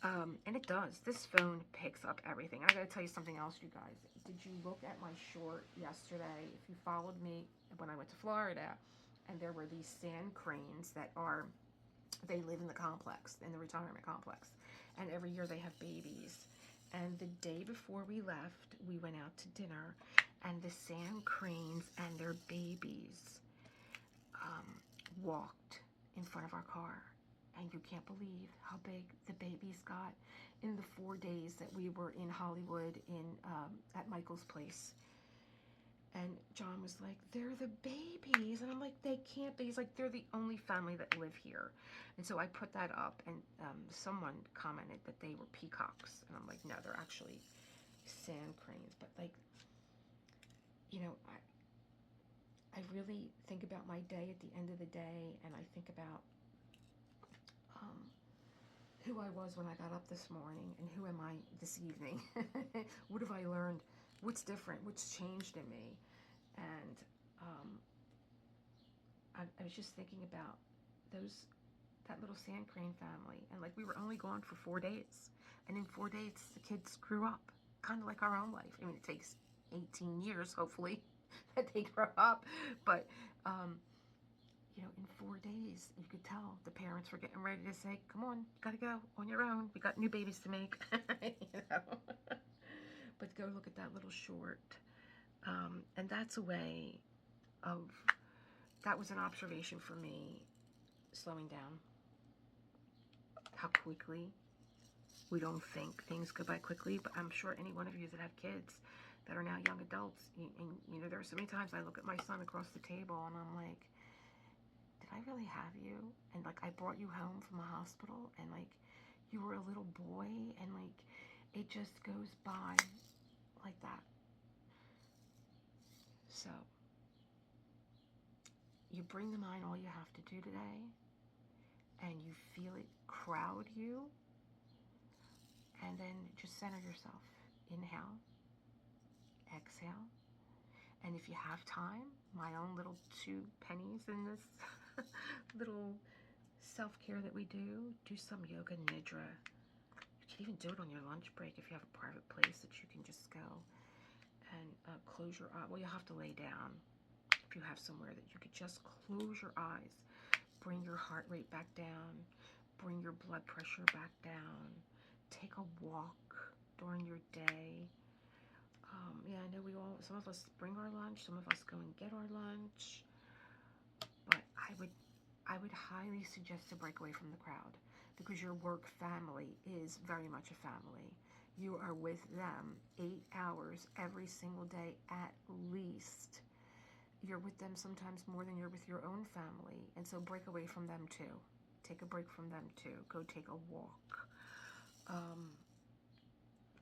[SPEAKER 1] and it does. This phone picks up everything. I got to tell you something else, you guys. Did you look at my short yesterday? If you followed me when I went to Florida, and there were these sand cranes they live in the complex, in the retirement complex. And every year they have babies. And the day before we left, we went out to dinner, and the sand cranes and their babies walked in front of our car. And you can't believe how big the babies got in the 4 days that we were in Hollywood at Michael's place. And John was like, they're the babies. And I'm like, they can't be. He's like, they're the only family that live here. And so I put that up, and someone commented that they were peacocks. And I'm like, no, they're actually sand cranes. But like, you know, I really think about my day at the end of the day, and I think about who I was when I got up this morning, and who am I this evening? What have I learned? What's different? What's changed in me? And I was just thinking about that little sand crane family, and like we were only gone for 4 days, and in 4 days the kids grew up, kind of like our own life. I mean, it takes 18 years, hopefully, that they grow up, but you know, in 4 days, you could tell the parents were getting ready to say, come on, you gotta go on your own. We got new babies to make, you know. But go look at that little short. And that's a way of, that was an observation for me, slowing down. How quickly we don't think things go by quickly, but I'm sure any one of you that have kids that are now young adults, and you know, there are so many times I look at my son across the table and I'm like, did I really have you? And like, I brought you home from the hospital, and like, you were a little boy, and like, it just goes by like that. So, you bring to mind all you have to do today, and you feel it crowd you, and then just center yourself. Inhale, exhale. And if you have time, my own little 2 pennies in this little self-care that we do some yoga nidra. You can even do it on your lunch break if you have a private place that you can just go and close your eyes. Well, you'll have to lay down if you have somewhere that you could just close your eyes. Bring your heart rate back down. Bring your blood pressure back down. Take a walk during your day. Yeah, I know some of us bring our lunch, some of us go and get our lunch, but I would highly suggest to break away from the crowd, because your work family is very much a family. You are with them 8 hours every single day at least. You're with them sometimes more than you're with your own family, and so break away from them too. Take a break from them too. Go take a walk.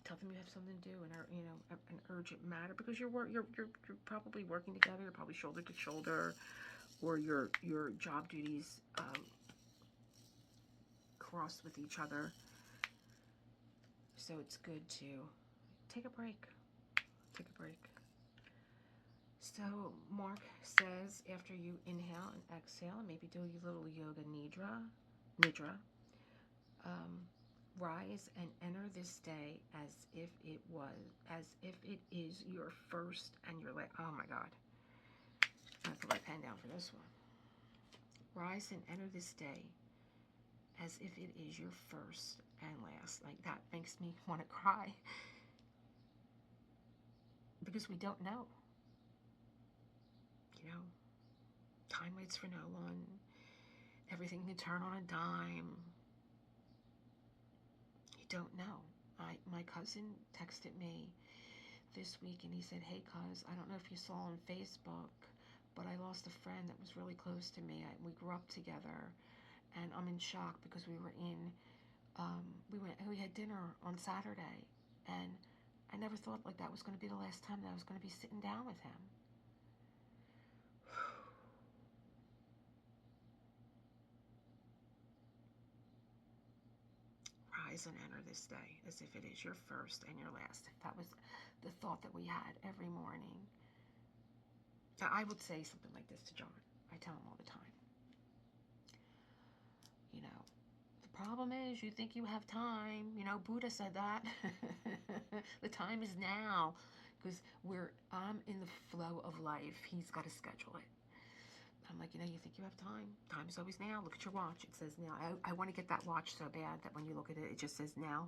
[SPEAKER 1] Tell them you have something to do, and you know, an urgent matter, because you're probably working together. You're probably shoulder to shoulder, or your job duties cross with each other. So it's good to take a break. Take a break. So Mark says, after you inhale and exhale, and maybe do your little yoga nidra, rise and enter this day as if it is your first and your last. Oh my God. I'm gonna put my pen down for this one. Rise and enter this day as if it is your first and last. Like, that makes me want to cry. Because we don't know. You know, time waits for no one. Everything can turn on a dime. You don't know. My cousin texted me this week, and he said, hey cuz, I don't know if you saw on Facebook, but I lost a friend that was really close to me. We grew up together, and I'm in shock because we had dinner on Saturday, and I never thought like that was going to be the last time that I was going to be sitting down with him. Rise and enter this day as if it is your first and your last. That was the thought that we had every morning. Now, I would say something like this to John. I tell him all the time. You know, the problem is you think you have time. You know, Buddha said that. The time is now. Because I'm in the flow of life. He's got to schedule it. I'm like, you know, you think you have time? Time is always now. Look at your watch. It says now. I want to get that watch so bad that when you look at it, it just says now.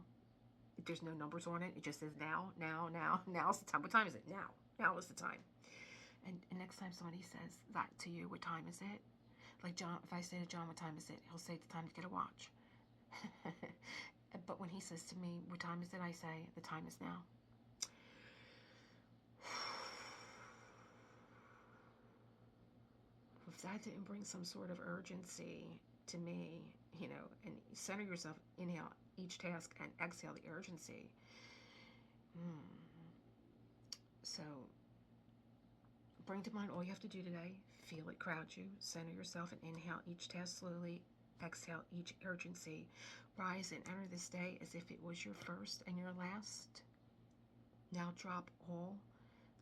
[SPEAKER 1] There's no numbers on it. It just says now, now, now. Now's the time. What time is it? Now. Now is the time. And next time somebody says that to you, what time is it? Like John, if I say to John, what time is it? He'll say the time to get a watch. But when he says to me, what time is it? I say, the time is now. If that didn't bring some sort of urgency to me, and center yourself, inhale each task and exhale the urgency. So bring to mind all you have to do today. Feel it crowd you. Center yourself and inhale each task slowly. Exhale each urgency. Rise and enter this day as if it was your first and your last. Now drop all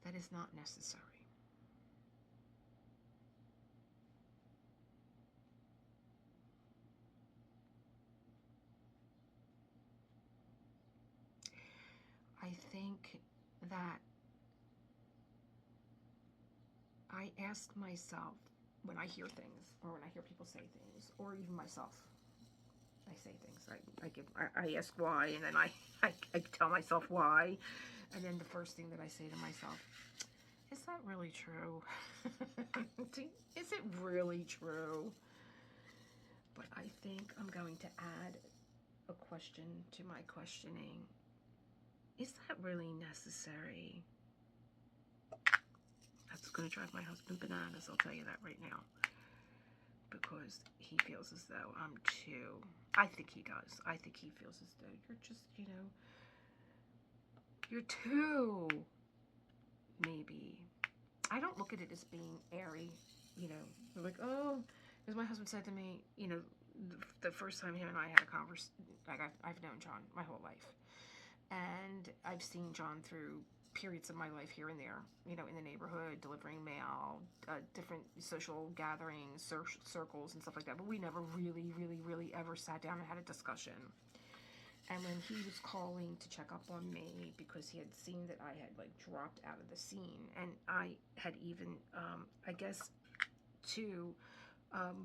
[SPEAKER 1] that is not necessary. I think that I ask myself when I hear things, or when I hear people say things, or even myself, I say things. I ask why, and then I tell myself why, and then the first thing that I say to myself, is that really true? Is it really true? But I think I'm going to add a question to my questioning. Is that really necessary? That's going to drive my husband bananas, I'll tell you that right now. Because he feels as though I'm too... I think he does. I think he feels as though you're just, you're too... Maybe. I don't look at it as being airy, Like, oh... Because my husband said to me, the first time him and I had a conversation... Like, I've known John my whole life. And I've seen John through periods of my life here and there, in the neighborhood, delivering mail, different social gatherings, circles and stuff like that. But we never really ever sat down and had a discussion. And when he was calling to check up on me because he had seen that I had dropped out of the scene, and I had even, I guess, to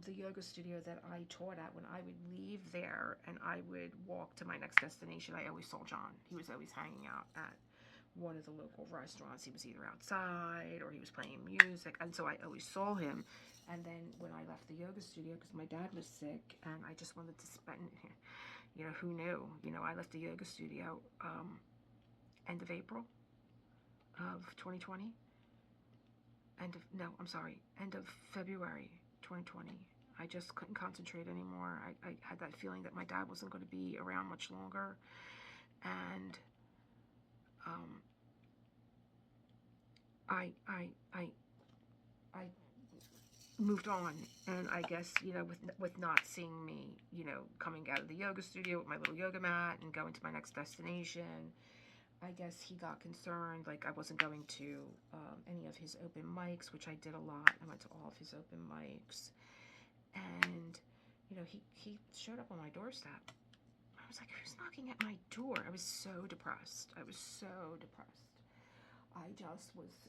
[SPEAKER 1] the yoga studio that I taught at, when I would leave there and I would walk to my next destination, I always saw John. He was always hanging out at one of the local restaurants. He was either outside or he was playing music, and so I always saw him. And then when I left the yoga studio, because my dad was sick and I just wanted to spend, who knew? I left the yoga studio end of April of 2020. End of February 2020. I just couldn't concentrate anymore. I had that feeling that my dad wasn't going to be around much longer. And I moved on, and I guess, with not seeing me, coming out of the yoga studio with my little yoga mat and going to my next destination, I guess he got concerned, like I wasn't going to any of his open mics, which I did a lot. I went to all of his open mics, and, he showed up on my doorstep. I was like, who's knocking at my door? I was so depressed. I just was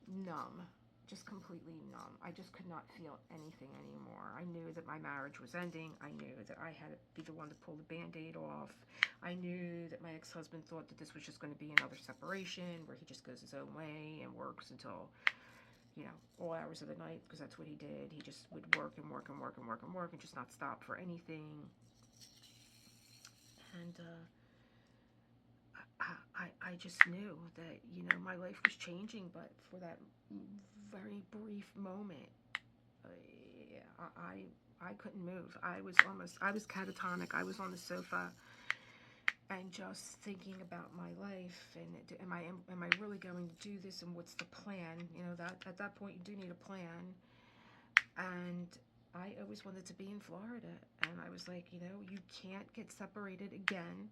[SPEAKER 1] numb, just completely numb. I just could not feel anything anymore. I knew that my marriage was ending. I knew that I had to be the one to pull the Band-Aid off. I knew that my ex-husband thought that this was just going to be another separation where he just goes his own way and works until, all hours of the night, because that's what he did. He just would work and work and work and work and work and just not stop for anything. And I just knew that, my life was changing, but for that very brief moment, I couldn't move. I was catatonic. I was on the sofa and just thinking about my life, and am I really going to do this, and what's the plan? That at that point you do need a plan. And I always wanted to be in Florida, and I was like, you can't get separated again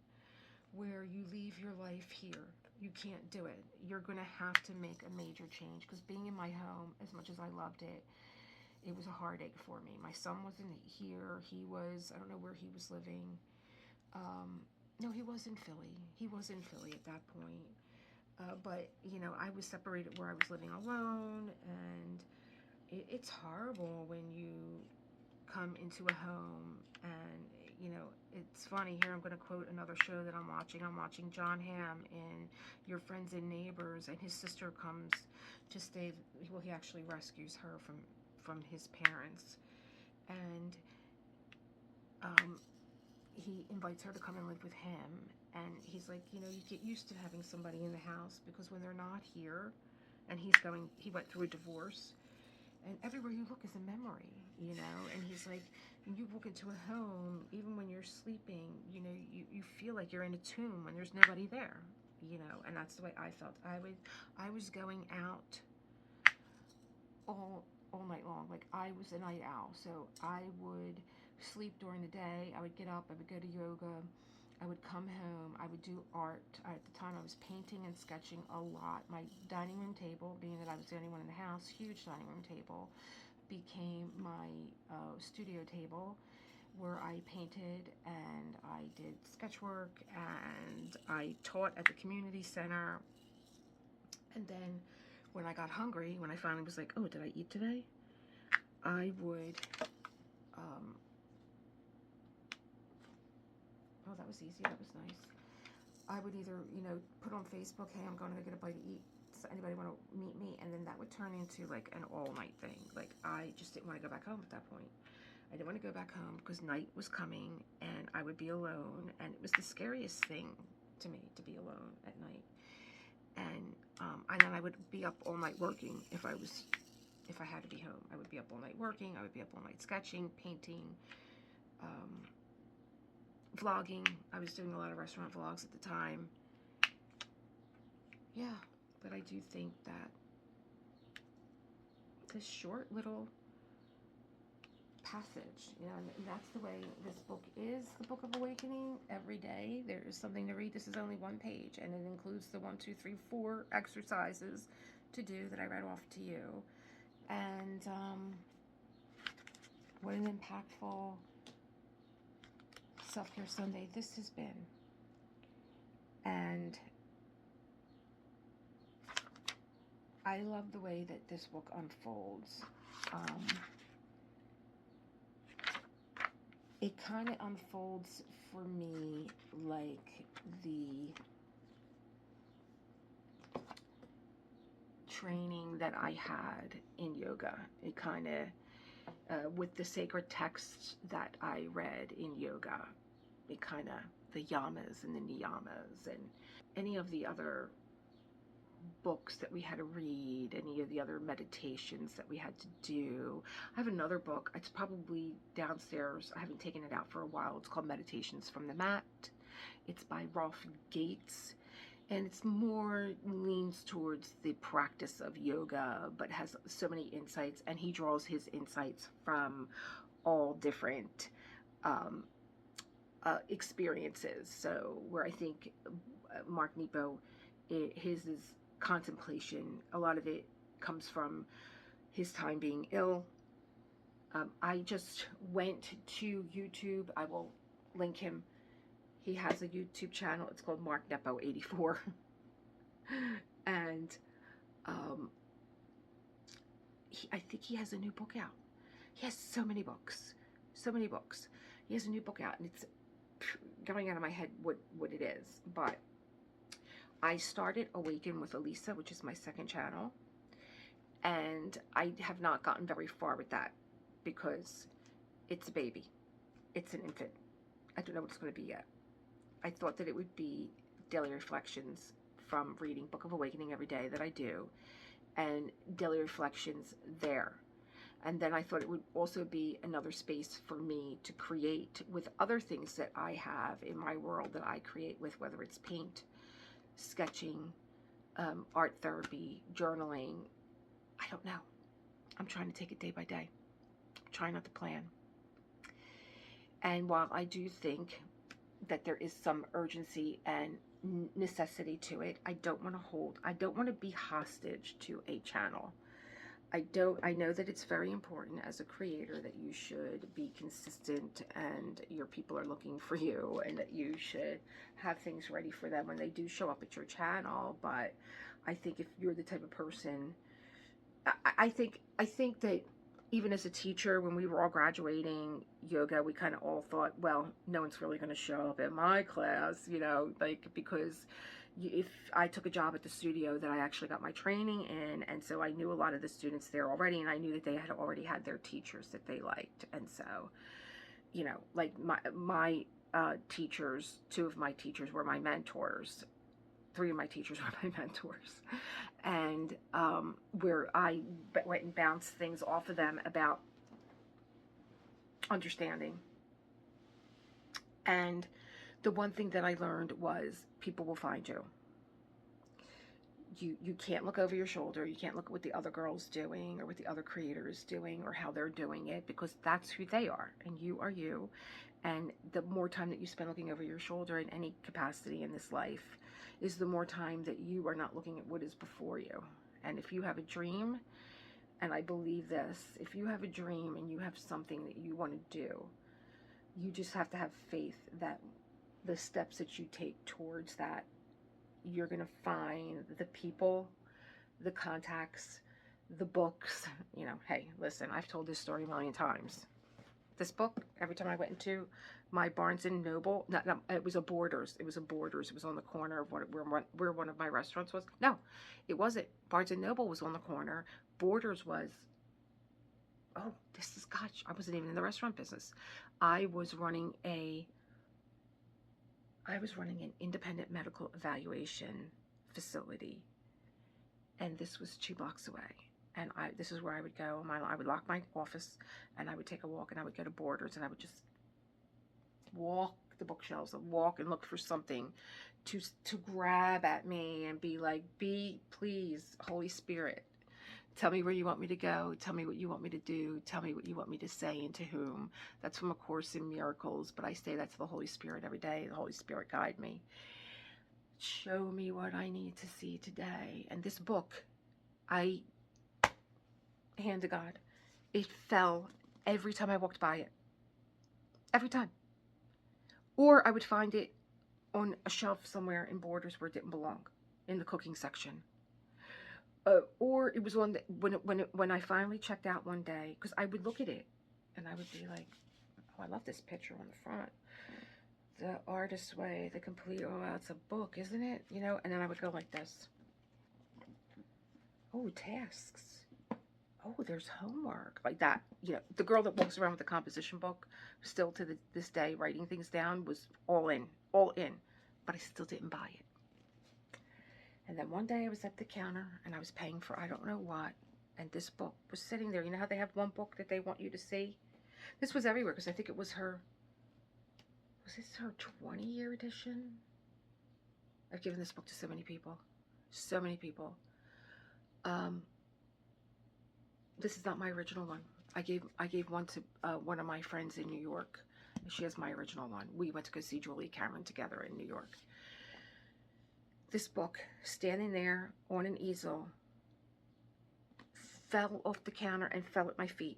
[SPEAKER 1] where you leave your life here. You can't do it. You're going to have to make a major change, because being in my home, as much as I loved it, it was a heartache for me. My son wasn't here. He was, I don't know where he was living. No, he was in Philly. He was in Philly at that point. But, I was separated where I was living alone, and it's horrible when you come into a home and, it's funny. Here I'm going to quote another show that I'm watching. I'm watching John Hamm in Your Friends and Neighbors, and his sister comes to stay. Well, he actually rescues her from his parents, and he invites her to come and live with him. And he's like, you know, you get used to having somebody in the house, because when they're not here, and he went through a divorce, and everywhere you look is a memory, you know. And he's like, you walk into a home, even when you're sleeping, you know, you feel like you're in a tomb when there's nobody there, you know. And that's the way I felt. I was going out all night long. Like, I was a night owl, so I would sleep during the day. I would get up, I would go to yoga, I would come home, I would do art. At the time I was painting and sketching a lot. My dining room table, being that I was the only one in the house, huge dining room table, became my studio table, where I painted and I did sketch work, and I taught at the community center. And then when I got hungry, when I finally was like, oh, did I eat today? I would, oh, that was easy, that was nice. I would either, you know, put on Facebook, hey, I'm going to go get a bite to eat. Does anybody want to meet me? And then that would turn into like an all-night thing. Like, I just didn't want to go back home at that point. I didn't want to go back home because night was coming and I would be alone. And it was the scariest thing to me, to be alone at night. And then I would be up all night working if I had to be home. I would be up all night working. I would be up all night sketching, painting, vlogging. I was doing a lot of restaurant vlogs at the time. Yeah, but I do think that this short little passage, you know, and that's the way this book is, the Book of Awakening. Every day there is something to read. This is only one page, and it includes the 1, 2, 3, 4 exercises to do that I read off to you. And what an impactful self-care Sunday this has been. And I love the way that this book unfolds. It kind of unfolds for me like the training that I had in yoga. It kind of, with the sacred texts that I read in yoga, it kind of, the yamas and the niyamas and any of the other books that we had to read, any of the other meditations that we had to do. I have another book, it's probably downstairs, I haven't taken it out for a while. It's called Meditations from the Mat. It's by Rolf Gates, and it's more leans towards the practice of yoga, but has so many insights, and he draws his insights from all different experiences. So where I think Mark Nepo, his is contemplation. A lot of it comes from his time being ill. I just went to YouTube. I will link him. He has a YouTube channel. It's called Mark Nepo 84. And I think he has a new book out. He has so many books. So many books. He has a new book out, and it's going out of my head what it is. But I started Awaken with Elisa, which is my second channel, and I have not gotten very far with that because it's a baby. It's an infant. I don't know what it's going to be yet. I thought that it would be daily reflections from reading Book of Awakening every day that I do, and daily reflections there. And then I thought it would also be another space for me to create with other things that I have in my world that I create with, whether it's paint, sketching, art therapy, journaling. I don't know. I'm trying to take it day by day. I'm trying not to plan. And while I do think that there is some urgency and necessity to it, I don't want to be hostage to a channel. I know that it's very important as a creator that you should be consistent and your people are looking for you, and that you should have things ready for them when they do show up at your channel. But I think if you're the type of person, I think that even as a teacher, when we were all graduating yoga, we kind of all thought, well, no one's really going to show up at my class, you know, like, because if I took a job at the studio that I actually got my training in, and so I knew a lot of the students there already, and I knew that they had already had their teachers that they liked. And so, you know, like my teachers, 2 of my teachers were my mentors. 3 of my teachers were my mentors, and where I went and bounced things off of them about understanding. And the one thing that I learned was people will find you. You can't look over your shoulder. You can't look at what the other girl's doing or what the other creator is doing or how they're doing it, because that's who they are and you are you. And the more time that you spend looking over your shoulder in any capacity in this life is the more time that you are not looking at what is before you. And if you have a dream, and I believe this, if you have a dream and you have something that you want to do, you just have to have faith that the steps that you take towards that, you're going to find the people, the contacts, the books. You know, hey, listen, I've told this story a million times. This book, every time I went into my Barnes and Noble, it was a Borders. It was a Borders. It was on the corner of where one of my restaurants was. No, it wasn't. Barnes and Noble was on the corner. Borders was, oh, gosh, I wasn't even in the restaurant business. I was running an independent medical evaluation facility, and this was 2 blocks away. And this is where I would go. I would lock my office, and I would take a walk, and I would go to Borders, and I would just walk the bookshelves and walk and look for something to grab at me and be like, please, Holy Spirit, tell me where you want me to go. Tell me what you want me to do. Tell me what you want me to say and to whom. That's from A Course in Miracles, but I say that to the Holy Spirit every day. The Holy Spirit guide me. Show me what I need to see today. And this book, hand to God, it fell every time I walked by it. Every time. Or I would find it on a shelf somewhere in Borders where it didn't belong, in the cooking section. Or it was on when I finally checked out one day, because I would look at it and I would be like, oh, I love this picture on the front. The Artist's Way, the complete, oh, wow, it's a book, isn't it? You know, and then I would go like this. Oh, tasks. Oh, there's homework, like that. You know, the girl that walks around with the composition book, still to this day, writing things down, was all in, but I still didn't buy it. And then one day I was at the counter, and I was paying for I don't know what, and this book was sitting there. You know how they have one book that they want you to see? This was everywhere, because I think it was this her 20-year edition? I've given this book to so many people. So many people. This is not my original one. I gave one to one of my friends in New York. She has my original one. We went to go see Julie Cameron together in New York. This book, standing there on an easel, fell off the counter and fell at my feet.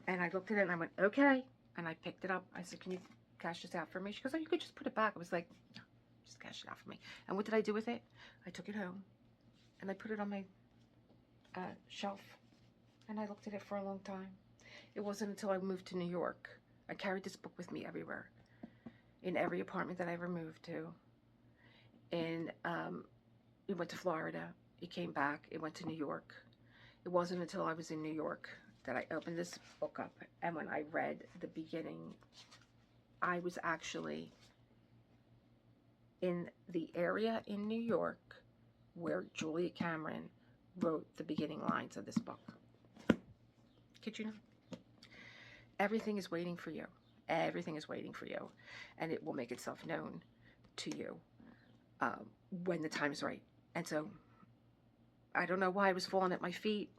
[SPEAKER 1] And I looked at it and I went, okay. And I picked it up. I said, can you cash this out for me? She goes, oh, you could just put it back. I was like, no, just cash it out for me. And what did I do with it? I took it home and I put it on my shelf. And I looked at it for a long time. It wasn't until I moved to New York. I carried this book with me everywhere. In every apartment that I ever moved to. And it went to Florida. It came back. It went to New York. It wasn't until I was in New York that I opened this book up. And when I read the beginning, I was actually in the area in New York where Julia Cameron wrote the beginning lines of this book. Kid you not? Everything is waiting for you. Everything is waiting for you. And it will make itself known to you when the time is right. And so, I don't know why it was falling at my feet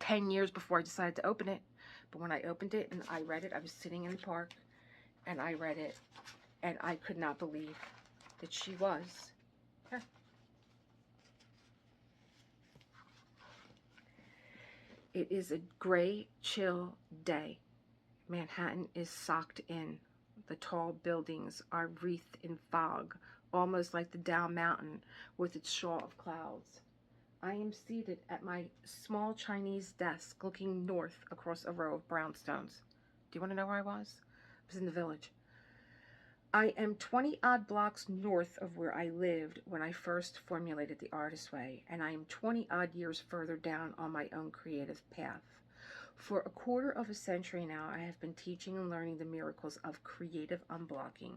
[SPEAKER 1] 10 years before I decided to open it. But when I opened it and I read it, I was sitting in the park and I read it. And I could not believe that she was her. It is a gray, chill day. Manhattan is socked in. The tall buildings are wreathed in fog, almost like the down mountain with its shawl of clouds. I am seated at my small Chinese desk looking north across a row of brownstones. Do you want to know where I was? I was in the village. I am 20 odd blocks north of where I lived when I first formulated the artist way, and I am 20 odd years further down on my own creative path. For a quarter of a century now, I have been teaching and learning the miracles of creative unblocking.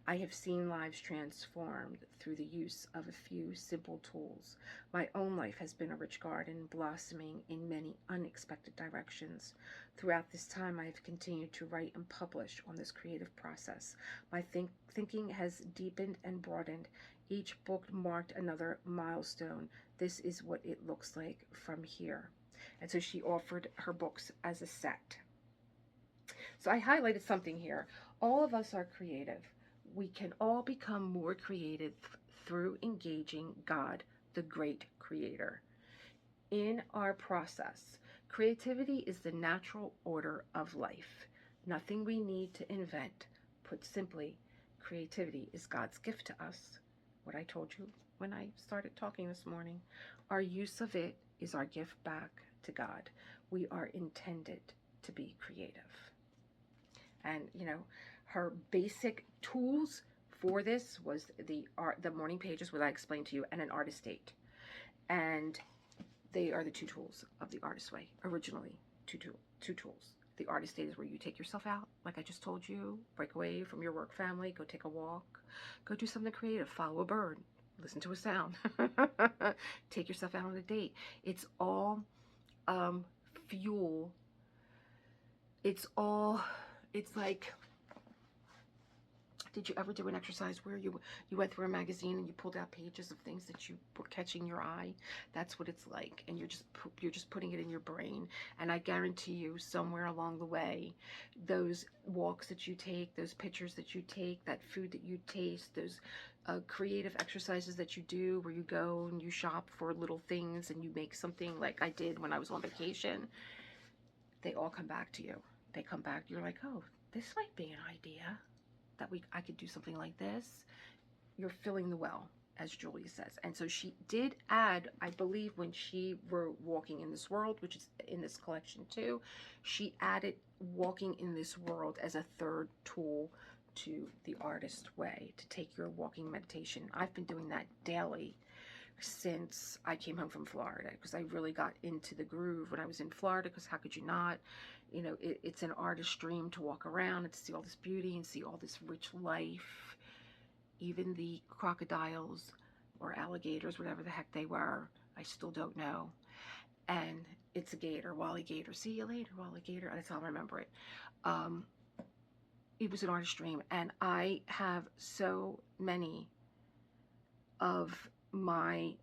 [SPEAKER 1] I have seen lives transformed through the use of a few simple tools. My own life has been a rich garden, blossoming in many unexpected directions. Throughout this time, I have continued to write and publish on this creative process. My thinking has deepened and broadened. Each book marked another milestone. This is what it looks like from here. And so she offered her books as a set. So I highlighted something here. All of us are creative. We can all become more creative through engaging God, the great creator. In our process, creativity is the natural order of life. Nothing we need to invent. Put simply, creativity is God's gift to us. What I told you when I started talking this morning. Our use of it is our gift back to God. We are intended to be creative. And you know, her basic tools for this was the morning pages, what I explained to you, and an artist date. And they are the two tools of the artist way. Originally, two tools. The artist date is where you take yourself out, like I just told you, break away from your work family, go take a walk, go do something creative, follow a bird, listen to a sound, take yourself out on a date. It's all fuel. It's like, did you ever do an exercise where you went through a magazine and you pulled out pages of things that you were catching your eye? That's what it's like, and you're just putting it in your brain. And I guarantee you, somewhere along the way, those walks that you take, those pictures that you take, that food that you taste, those creative exercises that you do, where you go and you shop for little things and you make something, like I did when I was on vacation. They all come back to you. They come back. You're like, oh, this might be an idea. That I could do something like this. You're filling the well, as Julia says. And so she did add, I believe, when she wrote Walking in This World, which is in this collection too, she added walking in this world as a third tool to the artist way, to take your walking meditation. I've been doing that daily since I came home from Florida, because I really got into the groove when I was in Florida, because how could you not? You know, it's an artist's dream to walk around and to see all this beauty and see all this rich life. Even the crocodiles or alligators, whatever the heck they were, I still don't know. And it's a gator, Wally Gator. See you later, Wally Gator. That's how I remember it. It was an artist's dream, and I have so many of my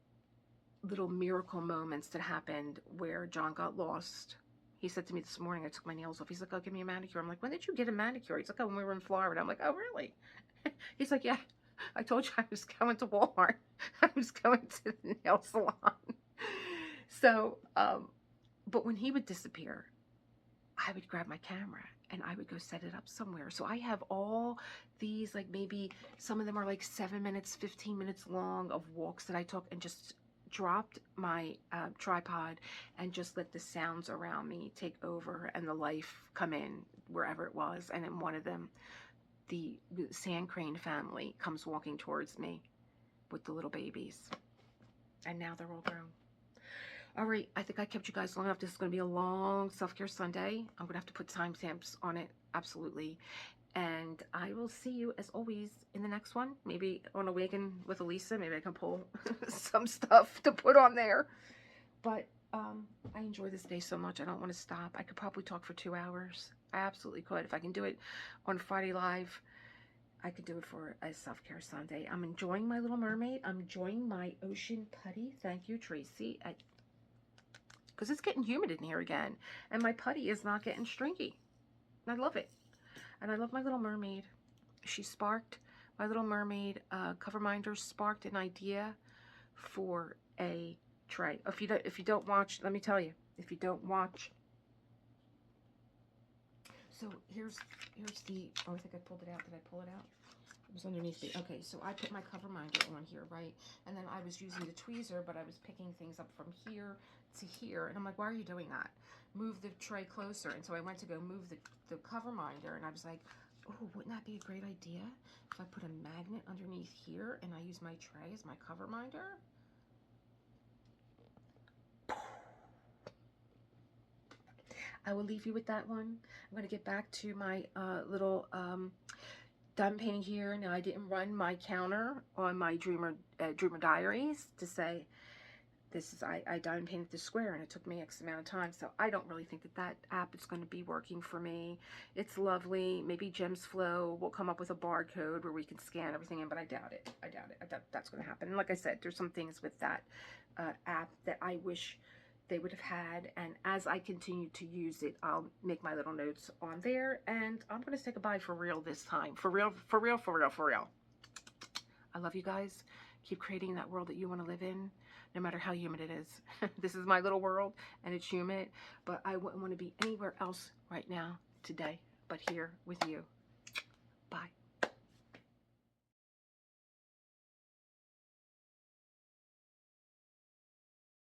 [SPEAKER 1] little miracle moments that happened where John got lost. He said to me this morning, I took my nails off. He's like, oh, give me a manicure. I'm like, when did you get a manicure? He's like, oh, when we were in Florida. I'm like, oh, really? He's like, yeah, I told you I was going to Walmart. I was going to the nail salon. So, but when he would disappear, I would grab my camera and I would go set it up somewhere. So I have all these, like, maybe some of them are like 7 minutes, 15 minutes long of walks that I took, and just dropped my tripod and just let the sounds around me take over and the life come in wherever it was. And in one of them, the sand crane family comes walking towards me with the little babies. And now they're all grown. All right, I think I kept you guys long enough. This is going to be a long self-care Sunday. I'm going to have to put timestamps on it, absolutely. And I will see you, as always, in the next one. Maybe on Awaken with Elisa. Maybe I can pull some stuff to put on there. But I enjoy this day so much. I don't want to stop. I could probably talk for 2 hours. I absolutely could. If I can do it on Friday Live, I could do it for a self-care Sunday. I'm enjoying my little mermaid. I'm enjoying my ocean putty. Thank you, Tracy. Because it's getting humid in here again. And my putty is not getting stringy. I love it. And I love my little mermaid. She sparked, my little mermaid cover minder sparked an idea for a tray. If you don't watch, let me tell you, if you don't watch. So here's the, oh, I think I pulled it out. Did I pull it out? It was underneath the, okay, so I put my cover minder on here, right? And then I was using the tweezer, but I was picking things up from here to here. And I'm like, why are you doing that? Move the tray closer. And so I went to go move the cover minder, and I was like, oh, wouldn't that be a great idea if I put a magnet underneath here and I use my tray as my cover minder? I will leave you with that one. I'm going to get back to my little diamond painting here. Now, I didn't run my counter on my Dreamer diaries to say this is, I diamond painted the square and it took me X amount of time. So I don't really think that that app is going to be working for me. It's lovely. Maybe Gems Flow will come up with a barcode where we can scan everything in, but I doubt it. I doubt it. I doubt that's going to happen. And like I said, there's some things with that app that I wish they would have had, and as I continue to use it, I'll make my little notes on there, and I'm going to say goodbye for real this time. For real, for real, for real, for real. I love you guys. Keep creating that world that you want to live in, no matter how humid it is. This is my little world, and it's humid, but I wouldn't want to be anywhere else right now, today, but here with you. Bye.